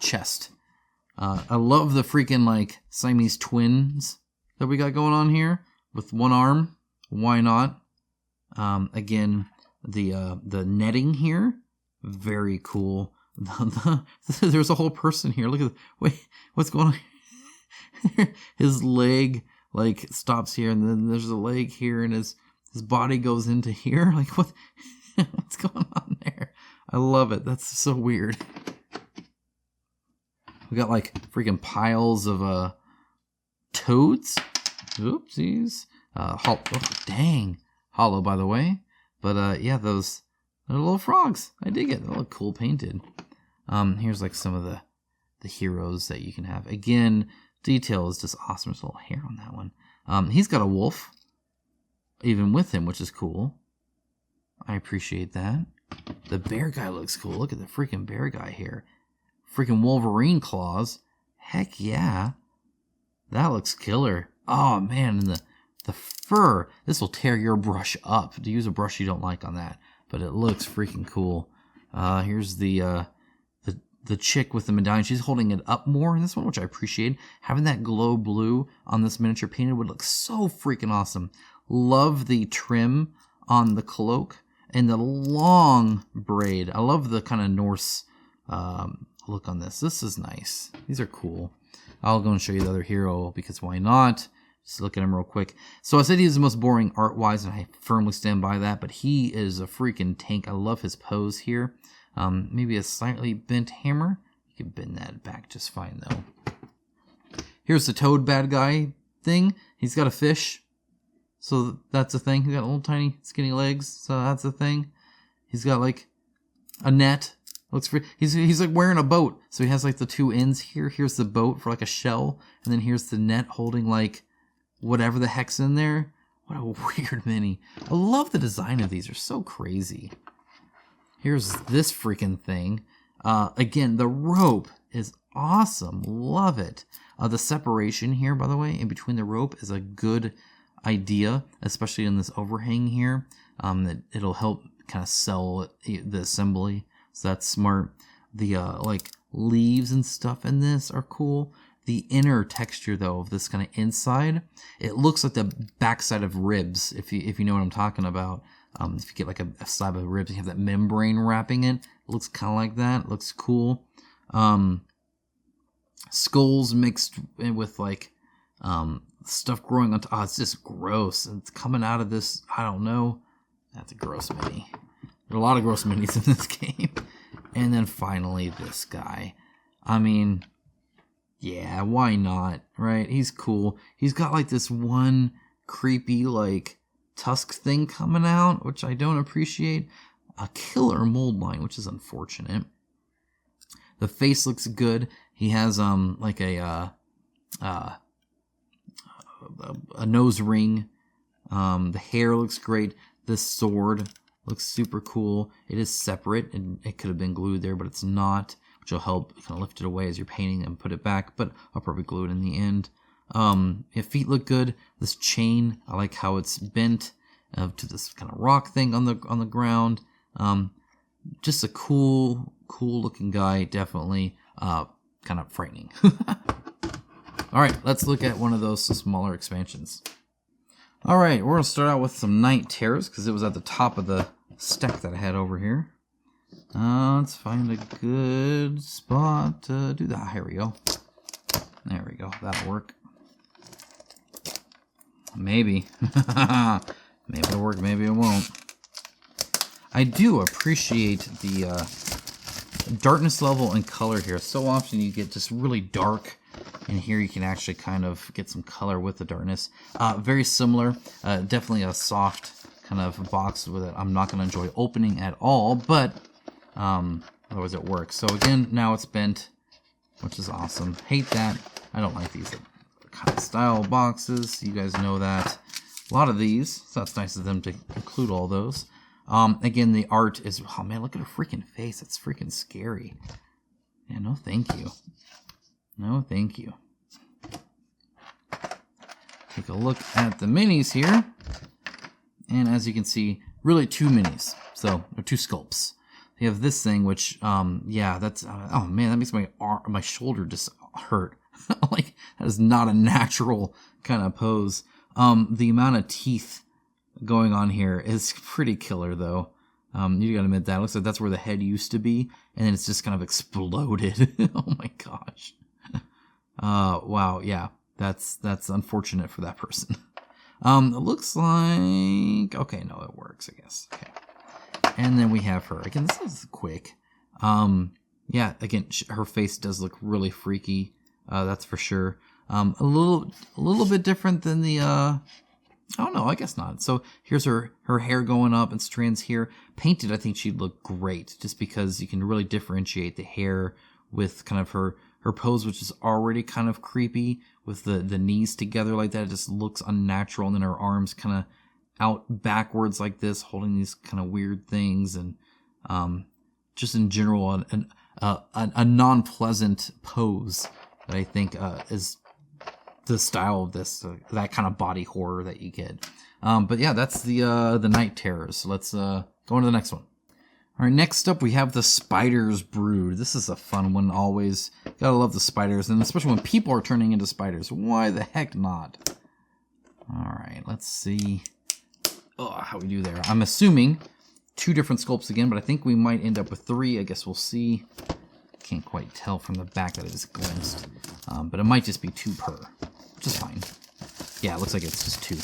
chest. I love the freaking Siamese twins that we got going on here with one arm. Why not? Again, the netting here, very cool. There's a whole person here. Look at wait, what's going on? His leg stops here, and then there's a leg here, and his body goes into here. What? What's going on there? I love it. That's so weird. We got freaking piles of toads. Oopsies. Dang. Hollow, by the way. But yeah, those they're little frogs. I dig it. They look cool painted. Here's some of the heroes that you can have. Again, detail is just awesome. There's a little hair on that one. He's got a wolf even with him, which is cool. I appreciate that. The bear guy looks cool. Look at the freaking bear guy here. Freaking Wolverine claws. Heck yeah. That looks killer. Oh, man, and the fur. This will tear your brush up. To use a brush you don't like on that. But it looks freaking cool. Here's the chick with the medallion. She's holding it up more in this one, which I appreciate. Having that glow blue on this miniature painted would look so freaking awesome. Love the trim on the cloak and the long braid. I love the kind of Norse look on this. This is nice. These are cool. I'll go and show you the other hero because why not? Just look at him real quick. So I said he's the most boring art-wise, and I firmly stand by that, but he is a freaking tank. I love his pose here. Maybe a slightly bent hammer. You can bend that back just fine, though. Here's the Toad bad guy thing. He's got a fish. So that's a thing. He's got little tiny skinny legs. So that's a thing. He's got like a net. Looks free. He's like wearing a boat. So he has like the two ends here. Here's the boat for like a shell. And then here's the net holding like whatever the heck's in there. What a weird mini. I love the design of these. They're so crazy. Here's this freaking thing. Again, the rope is awesome. Love it. The separation here, by the way, in between the rope is a good idea, especially in this overhang here. That it'll help kind of sell the assembly. So that's smart. The like leaves and stuff in this are cool. The inner texture though of this kind of inside, it looks like the backside of ribs. If you know what I'm talking about. If you get like a slab of ribs, you have that membrane wrapping it. It looks kind of like that. It looks cool. Skulls mixed in with like stuff growing on top. Oh, it's just gross. And it's coming out of this. I don't know. That's a gross mini. There are a lot of gross minis in this game. And then finally this guy. I mean, yeah, why not? Right? He's cool. He's got like this one creepy like tusk thing coming out, which I don't appreciate. A killer mold line, which is unfortunate. The face looks good. He has like a nose ring. The hair looks great. This sword looks super cool. It is separate, and it could have been glued there, but it's not, which will help kind of lift it away as you're painting and put it back. But I'll probably glue it in the end. Your feet look good. This chain, I like how it's bent to this kind of rock thing on the ground. Just a cool looking guy. Definitely kind of frightening. All right, let's look at one of those smaller expansions. All right, we're gonna start out with some Night Terrors because it was at the top of the stack that I had over here. Let's find a good spot to do that. Here we go. There we go. That'll work. Maybe. Maybe it'll work, maybe it won't. I do appreciate the darkness level and color here. So often you get just really dark, and here you can actually kind of get some color with the darkness. Very similar. Definitely a soft kind of box with it. I'm not going to enjoy opening at all, but otherwise it works. So again, now it's bent, which is awesome. Hate that. I don't like these kind of style boxes. You guys know that. A lot of these, so that's nice of them to include all those. Again, the art is, oh man, look at her freaking face. It's freaking scary. Yeah, no thank you. No thank you. Take a look at the minis here. And as you can see, really two minis. So, or two sculpts. You have this thing, which, yeah, that's, oh man, that makes my shoulder just hurt. Like, that is not a natural kind of pose. The amount of teeth going on here is pretty killer, though. You gotta admit that. It looks like that's where the head used to be, and then it's just kind of exploded. Oh my gosh. Wow, yeah. That's unfortunate for that person. It looks like, okay, no, it works, I guess. Okay. And then we have her. Again, this is quick. Yeah, again, her face does look really freaky. That's for sure. A little bit different than the, I don't know, I guess not. So here's her hair going up and strands here. Painted, I think she'd look great just because you can really differentiate the hair with kind of her pose, which is already kind of creepy with the knees together like that. It just looks unnatural. And then her arms kind of out backwards like this, holding these kind of weird things. And Just in general, a non-pleasant pose that I think is the style of this, that kind of body horror that you get. But yeah, that's the Night Terrors. So let's go on to the next one. All right, next up we have the Spiders Brood. This is a fun one always. Gotta love the spiders, and especially when people are turning into spiders. Why the heck not? All right, let's see how we do there. I'm assuming 2 different sculpts again, but I think we might end up with 3. I guess we'll see. Can't quite tell from the back that it is glimpsed, but it might just be 2 per, which is fine. Yeah, it looks like it's just 2.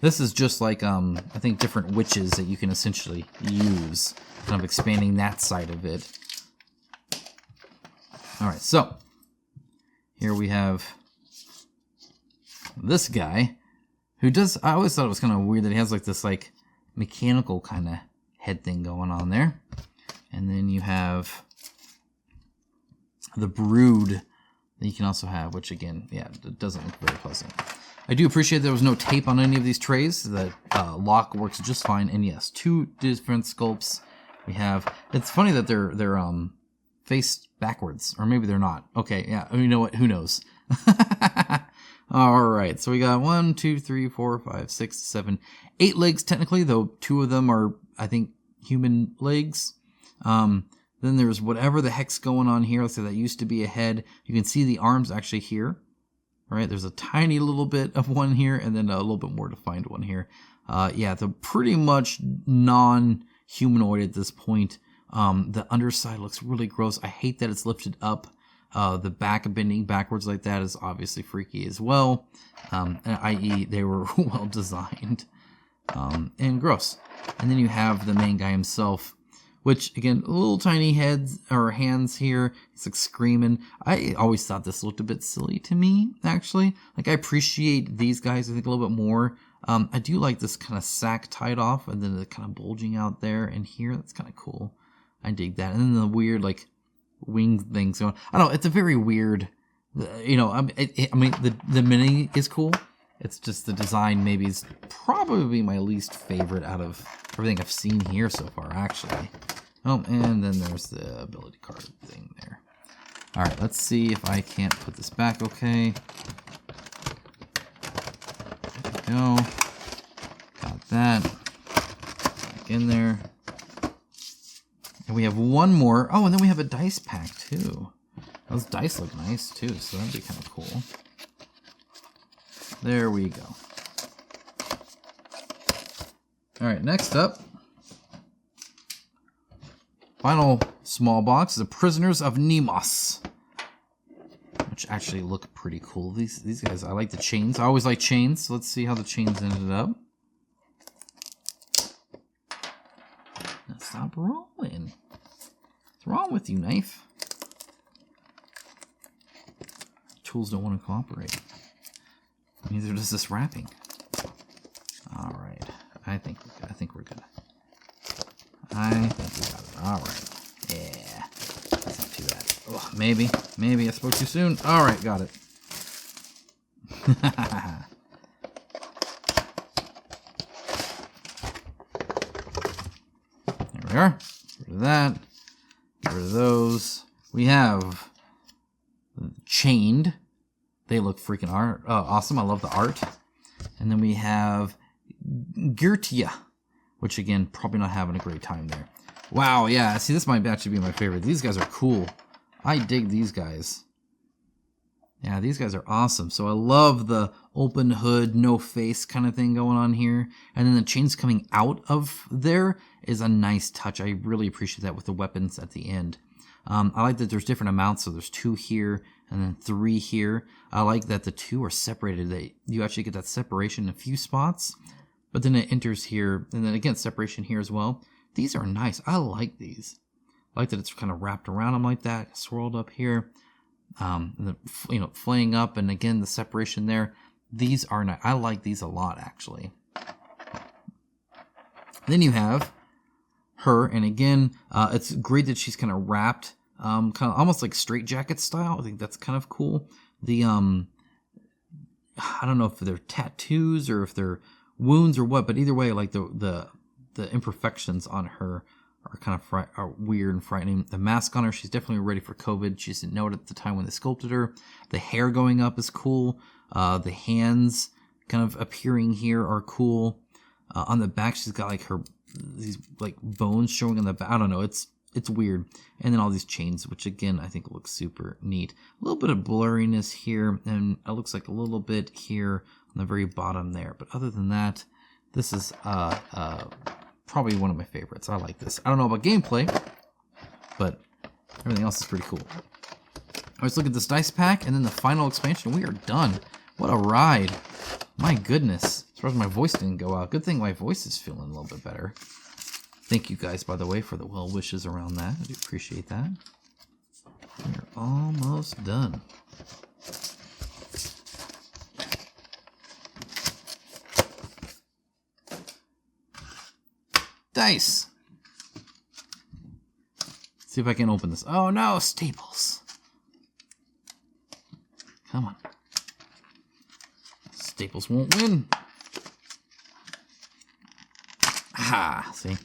This is just like, I think, different witches that you can essentially use, kind of expanding that side of it. All right, so here we have this guy who does, I always thought it was kind of weird that he has like this like mechanical kind of head thing going on there. And then you have the Brood that you can also have, which again, yeah, it doesn't look very pleasant. I do appreciate there was no tape on any of these trays. The lock works just fine. And yes, 2 different sculpts we have. It's funny that they're faced backwards, or maybe they're not. Okay, yeah, you know what? Who knows? All right, so we got 1, 2, 3, 4, 5, 6, 7, 8 legs technically, though 2 of them are, I think, human legs. Then there's whatever the heck's going on here. Let's say that used to be a head. You can see the arms actually here. Right, there's a tiny little bit of one here, and then a little bit more defined one here. Yeah, they're pretty much non-humanoid at this point. The underside looks really gross. I hate that it's lifted up. The back bending backwards like that is obviously freaky as well. I.e., they were well designed and gross. And then you have the main guy himself, which, again, little tiny heads or hands here. It's like screaming. I always thought this looked a bit silly to me, actually. Like, I appreciate these guys, I think, a little bit more. I do like this kind of sack tied off and then the kind of bulging out there and here. That's kind of cool. I dig that. And then the weird, like, wing things going. I don't know. It's a very weird, you know, I mean, the mini is cool. It's just the design maybe is probably my least favorite out of everything I've seen here so far, actually. Oh, and then there's the ability card thing there. All right, let's see if I can't put this back okay. There we go. Got that. Back in there. And we have one more. Oh, and then we have a dice pack, too. Those dice look nice, too, so that'd be kind of cool. There we go. All right, next up. Final small box, the Prisoners of Nemours, which actually look pretty cool. These guys, I like the chains. I always like chains. So let's see how the chains ended up. Now stop rolling. What's wrong with you, knife? Tools don't want to cooperate. Neither does this wrapping. All right, I think we're good. I think we got it. All right. Yeah. That's not too bad. Oh, maybe I spoke too soon. All right, got it. There we are. Get rid of that. Get rid of those. We have Chained. They look freaking awesome. I love the art. And then we have Girtia, which again, probably not having a great time there. Wow, yeah. See, this might actually be my favorite. These guys are cool. I dig these guys. Yeah, these guys are awesome. So I love the open hood, no face kind of thing going on here. And then the chains coming out of there is a nice touch. I really appreciate that with the weapons at the end. I like that there's different amounts. So there's 2 here and then 3 here. I like that the 2 are separated. You actually get that separation in a few spots. But then it enters here. And then again, separation here as well. These are nice. I like these. I like that it's kind of wrapped around them like that. Swirled up here. And then, you know, flaying up. And again, the separation there. These are nice. I like these a lot, actually. Then you have her. And again, it's great that she's kind of wrapped. Kind of almost like straitjacket style. I think that's kind of cool. The I don't know if they're tattoos or if they're wounds or what, but either way, like the imperfections on her are kind of are weird and frightening. The mask on her, she's definitely ready for COVID. She didn't know it at the time when they sculpted her. The hair going up is cool. The hands kind of appearing here are cool. On the back, she's got like these like bones showing on the back. I don't know. It's weird. And then all these chains, which again, I think looks super neat. A little bit of blurriness here, and it looks like a little bit here on the very bottom there. But other than that, this is probably one of my favorites. I like this. I don't know about gameplay, but everything else is pretty cool. Let's look at this dice pack, and then the final expansion. We are done. What a ride. My goodness. As far as my voice didn't go out. Good thing my voice is feeling a little bit better. Thank you guys, by the way, for the well wishes around that. I do appreciate that. We're almost done. Dice. Let's see if I can open this. Oh no, staples. Come on. Staples won't win. Ah, see?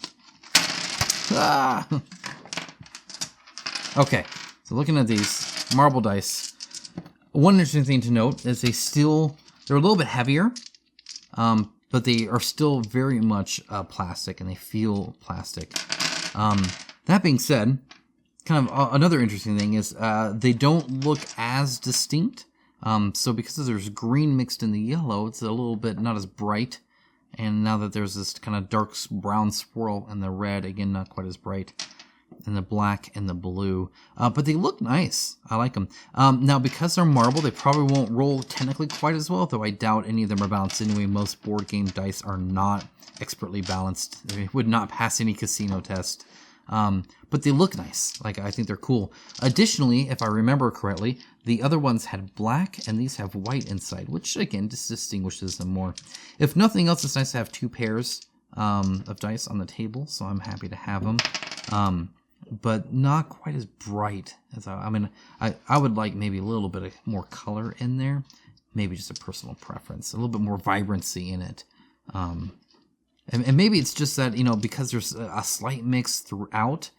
Ah! Okay, so looking at these marble dice, one interesting thing to note is they're a little bit heavier, but they are still very much plastic, and they feel plastic. That being said, kind of another interesting thing is they don't look as distinct. So because there's green mixed in the yellow, it's a little bit not as bright. And now that there's this kind of dark brown swirl in the red, again, not quite as bright. And the black and the blue. But they look nice. I like them. Now, because they're marble, they probably won't roll technically quite as well, though I doubt any of them are balanced anyway. Most board game dice are not expertly balanced. They would not pass any casino test. But they look nice. Like, I think they're cool. Additionally, if I remember correctly, the other ones had black and these have white inside, which again just distinguishes them more. If nothing else, it's nice to have two pairs of dice on the table, so I'm happy to have them. But not quite as bright as I mean, I would like maybe a little bit of more color in there. Maybe just a personal preference, a little bit more vibrancy in it. And maybe it's just that, you know, because there's a slight mix throughout,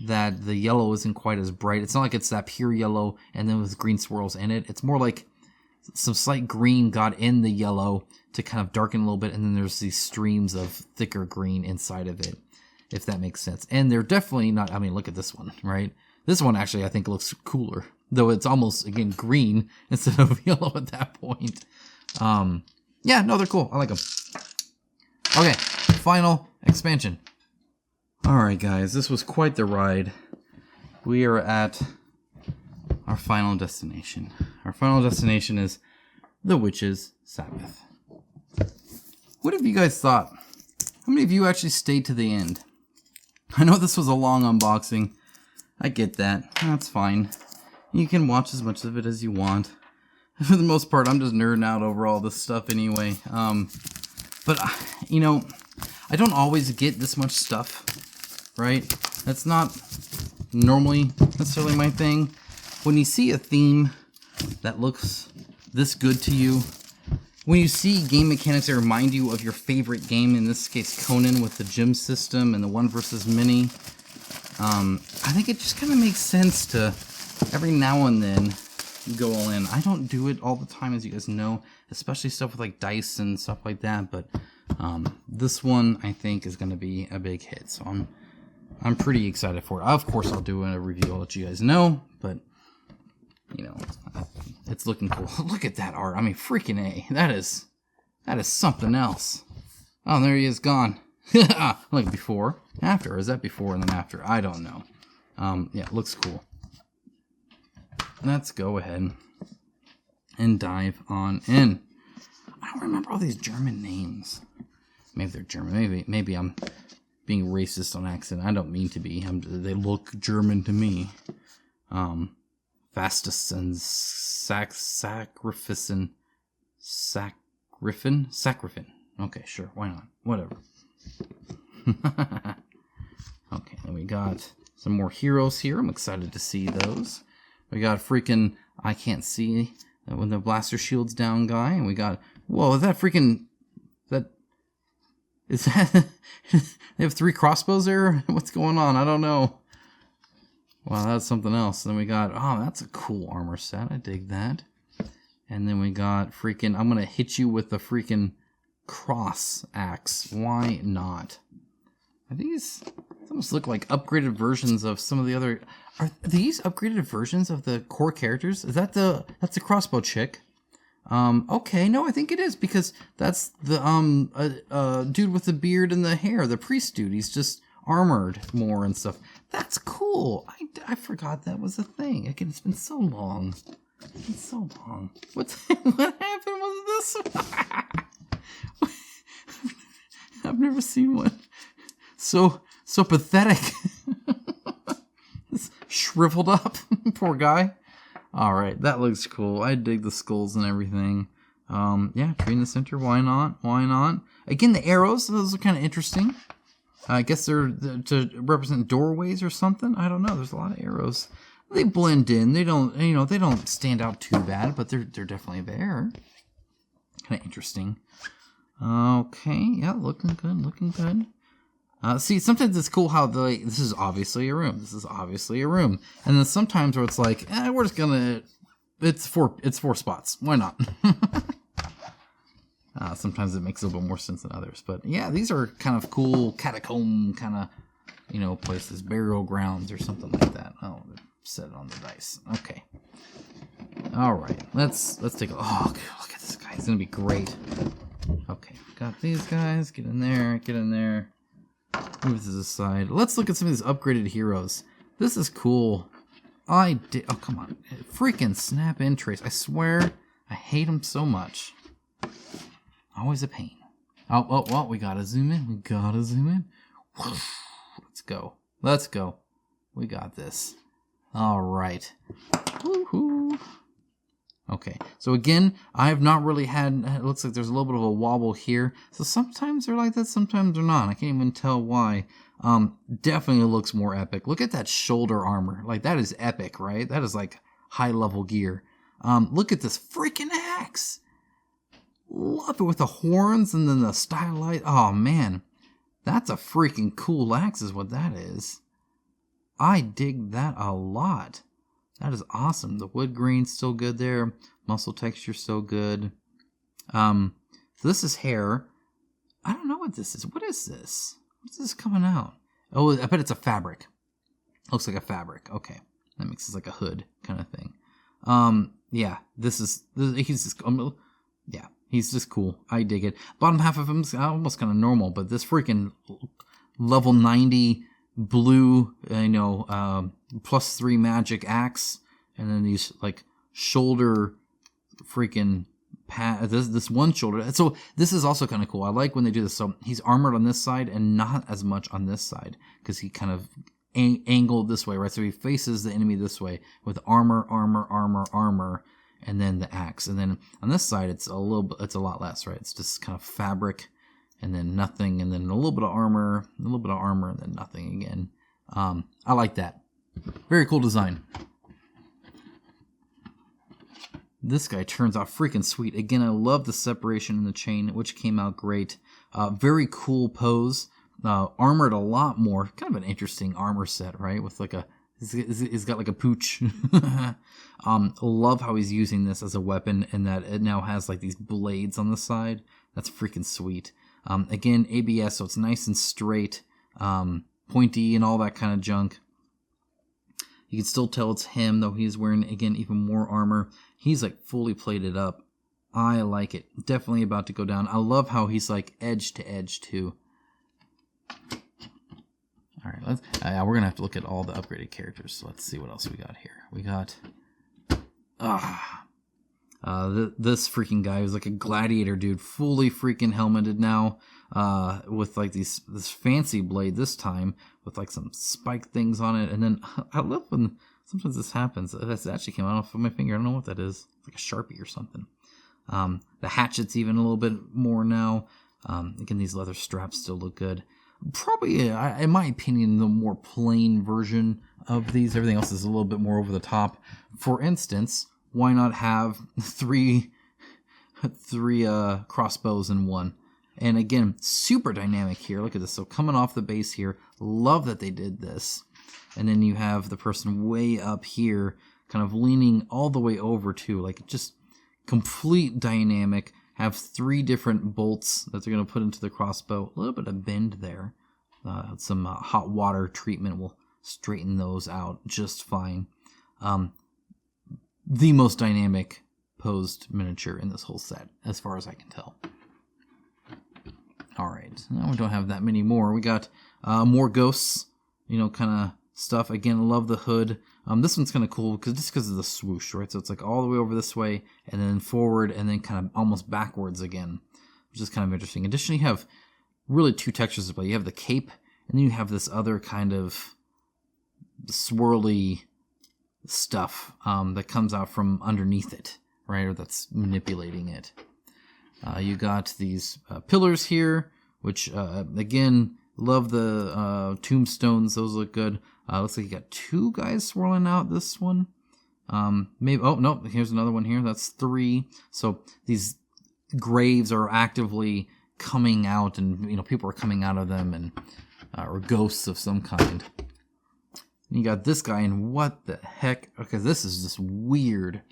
that the yellow isn't quite as bright. It's not like it's that pure yellow and then with green swirls in it. It's more like some slight green got in the yellow to kind of darken a little bit, and then there's these streams of thicker green inside of it, if that makes sense. And they're definitely not, I mean, look at this one, right? This one actually I think looks cooler, though it's almost, again, green instead of yellow at that point. Yeah, no, they're cool. I like them. Okay, final expansion. Alright guys, this was quite the ride. We are at our final destination. Our final destination is the Witch's Sabbath. What have you guys thought? How many of you actually stayed to the end? I know this was a long unboxing. I get that. That's fine. You can watch as much of it as you want. For the most part, I'm just nerding out over all this stuff anyway. But, you know, I don't always get this much stuff, right? That's not normally necessarily my thing. When you see a theme that looks this good to you, when you see game mechanics that remind you of your favorite game, in this case Conan with the gym system and the 1 versus many, I think it just kind of makes sense to every now and then go all in. I don't do it all the time, as you guys know, especially stuff with like dice and stuff like that, but this one I think is going to be a big hit, so I'm pretty excited for it. Of course I'll do a review, I'll let you guys know, but you know, it's looking cool. Look at that art. I mean, freaking A. That is something else. Oh, there he is, gone. Like before, after. Or is that before and then after? I don't know. Yeah, it looks cool. Let's go ahead and dive on in. I don't remember all these German names. Maybe they're German. Maybe I'm being racist on accident. I don't mean to be. They look German to me. Fastus and Sacrificin. Sacrifin. Okay, sure. Why not? Whatever. Okay, then we got some more heroes here. I'm excited to see those. We got freaking, I can't see when the blaster shield's down guy. And we got, whoa, is Is that... They have 3 crossbows there? What's going on? I don't know. Wow, that's something else. Then we got... Oh, that's a cool armor set. I dig that. And then we got freaking... I'm going to hit you with the freaking cross axe. Why not? Are these... almost look like upgraded versions of some of the other... Are these upgraded versions of the core characters? Is that the... That's the crossbow chick. Okay, no, I think it is, because that's the, dude with the beard and the hair, the priest dude. He's just armored more and stuff. That's cool. I forgot that was a thing. Again, it's been so long. It's been so long. What happened with this one? I've never seen one. So pathetic. It's shriveled up. Poor guy. All right, that looks cool. I dig the skulls and everything. Yeah, tree in the center. Why not? Why not? Again, the arrows. Those are kind of interesting. I guess they're to represent doorways or something. I don't know. There's a lot of arrows. They blend in. They don't, they don't stand out too bad, but they're definitely there. Kind of interesting. Okay, yeah, looking good. Looking good. See, sometimes it's cool how this is obviously a room. This is obviously a room. And then sometimes where it's like, we're just gonna, it's 4 spots. Why not? Sometimes it makes a little bit more sense than others. But yeah, these are kind of cool catacomb kind of, places, burial grounds or something like that. Oh, set it on the dice. Okay. All right, let's take a, oh, look at this guy. He's gonna be great. Okay, got these guys. Get in there, get in there. Move to the side. Let's look at some of these upgraded heroes. This is cool. Oh, come on. Freaking snap in trace. I swear, I hate them so much. Always a pain. Oh, well, we gotta zoom in. We gotta zoom in. Let's go. Let's go. We got this. All right. Woohoo. Okay, so again, I have not really had, it looks like there's a little bit of a wobble here. So sometimes they're like that, sometimes they're not. I can't even tell why. Definitely looks more epic. Look at that shoulder armor. Like, that is epic, right? That is like high level gear. Look at this freaking axe. Love it with the horns and then the stylite. Oh man, that's a freaking cool axe is what that is. I dig that a lot. That is awesome. The wood grain's still good there. Muscle texture still good. So this is hair. I don't know what this is. What is this? What's this coming out? Oh, I bet it's a fabric. Looks like a fabric. Okay. That makes it like a hood kind of thing. Yeah, he's just cool. I dig it. Bottom half of him's almost kind of normal, but this freaking level 90 blue, +3 magic axe, and then these like shoulder freaking this one shoulder. So this is also kind of cool. I like when they do this. So he's armored on this side and not as much on this side because he kind of angled this way, right? So he faces the enemy this way with armor, and then the axe. And then on this side, it's a lot less, right? It's just kind of fabric. And then nothing, and then a little bit of armor, and then nothing again. I like that. Very cool design. This guy turns out freaking sweet. Again, I love the separation in the chain, which came out great. Very cool pose. Armored a lot more. Kind of an interesting armor set, right? With like he's got like a pooch. Love how he's using this as a weapon, and that it now has like these blades on the side. That's freaking sweet. Again, ABS, so it's nice and straight, pointy and all that kind of junk. You can still tell it's him, though he's wearing, again, even more armor. He's like fully plated up. I like it. Definitely about to go down. I love how he's like edge to edge, too. All right, we're going to have to look at all the upgraded characters. So let's see what else we got here. We got... this freaking guy who's like a gladiator dude, fully freaking helmeted now, with like this fancy blade this time with like some spike things on it. And then I love when sometimes this happens. This actually came out of my finger. I don't know what that is. It's like a Sharpie or something. The hatchet's even a little bit more now. Again, these leather straps still look good. Probably, in my opinion, the more plain version of these. Everything else is a little bit more over the top. For instance, why not have three crossbows in one? And again, super dynamic here. Look at this. So coming off the base here, love that they did this. And then you have the person way up here, kind of leaning all the way over too, like just complete dynamic. Have 3 different bolts that they're going to put into the crossbow. A little bit of bend there. Some hot water treatment will straighten those out just fine. The most dynamic posed miniature in this whole set, as far as I can tell. Alright, now we don't have that many more. We got more ghosts, kind of stuff. Again, I love the hood. This one's kind of cool just because of the swoosh, right? So it's like all the way over this way, and then forward, and then kind of almost backwards again, which is kind of interesting. Additionally, you have really 2 textures to play. You have the cape, and then you have this other kind of swirly stuff that comes out from underneath it, right? Or that's manipulating it. You got these pillars here, which, again, love the tombstones. Those look good. Looks like you got 2 guys swirling out this one. Maybe. Oh, no, here's another one here. That's 3. So these graves are actively coming out, and, people are coming out of them, and or ghosts of some kind. And you got this guy, and what the heck? Okay, this is just weird.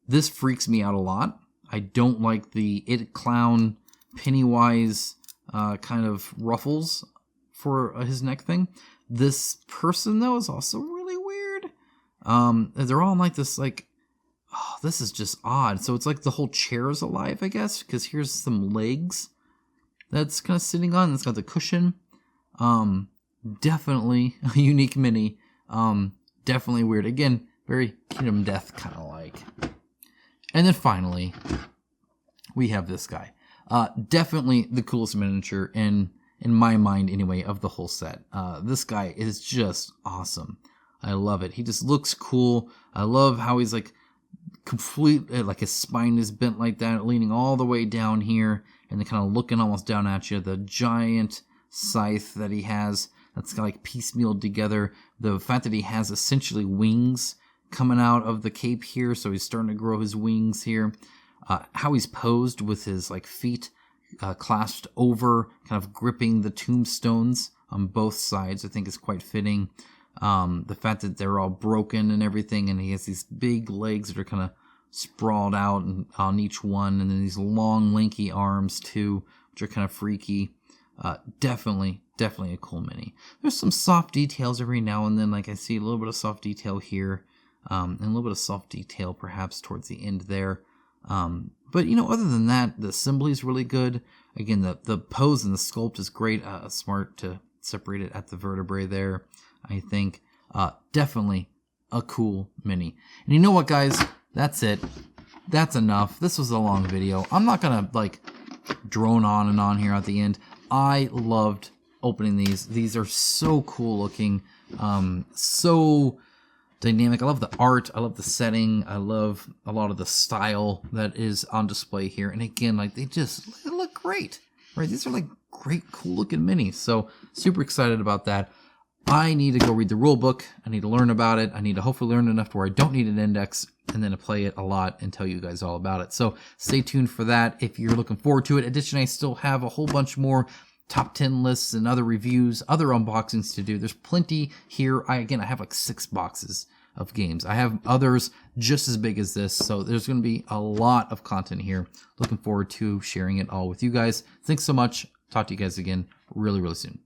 This freaks me out a lot. I don't like the It Clown Pennywise kind of ruffles for his neck thing. This person, though, is also really weird. They're all in like this, this is just odd. So it's like the whole chair is alive, I guess, because here's some legs that's kind of sitting on. It's got the cushion. Definitely a unique mini. Definitely weird. Again, very Kingdom Death kind of like. And then finally, we have this guy. Definitely the coolest miniature in my mind anyway of the whole set. This guy is just awesome. I love it. He just looks cool. I love how he's like like his spine is bent like that, leaning all the way down here, and then kind of looking almost down at you. The giant scythe that he has, that's kind of like piecemealed together. The fact that he has essentially wings coming out of the cape here, so he's starting to grow his wings here. How he's posed with his feet clasped over, kind of gripping the tombstones on both sides, I think is quite fitting. The fact that they're all broken and everything, and he has these big legs that are kind of sprawled out on each one, and then these long, lanky arms too, which are kind of freaky. Definitely a cool mini. There's some soft details every now and then, like I see a little bit of soft detail here, and a little bit of soft detail perhaps towards the end there. But other than that, the assembly is really good. Again, the pose and the sculpt is great. Smart to separate it at the vertebrae there, I think. Definitely a cool mini. And you know what, guys? That's it. That's enough. This was a long video. I'm not gonna drone on and on here at the end. I loved opening these. These are so cool looking, so dynamic. I love the art. I love the setting. I love a lot of the style that is on display here. And again, they look great, right? These are great, cool looking minis. So super excited about that. I need to go read the rule book. I need to learn about it. I need to hopefully learn enough to where I don't need an index, and then to play it a lot and tell you guys all about it. So stay tuned for that if you're looking forward to it. Additionally, I still have a whole bunch more top 10 lists and other reviews, other unboxings to do. There's plenty here. I have 6 boxes of games. I have others just as big as this, so there's going to be a lot of content here. Looking forward to sharing it all with you guys. Thanks so much. Talk to you guys again really, really soon.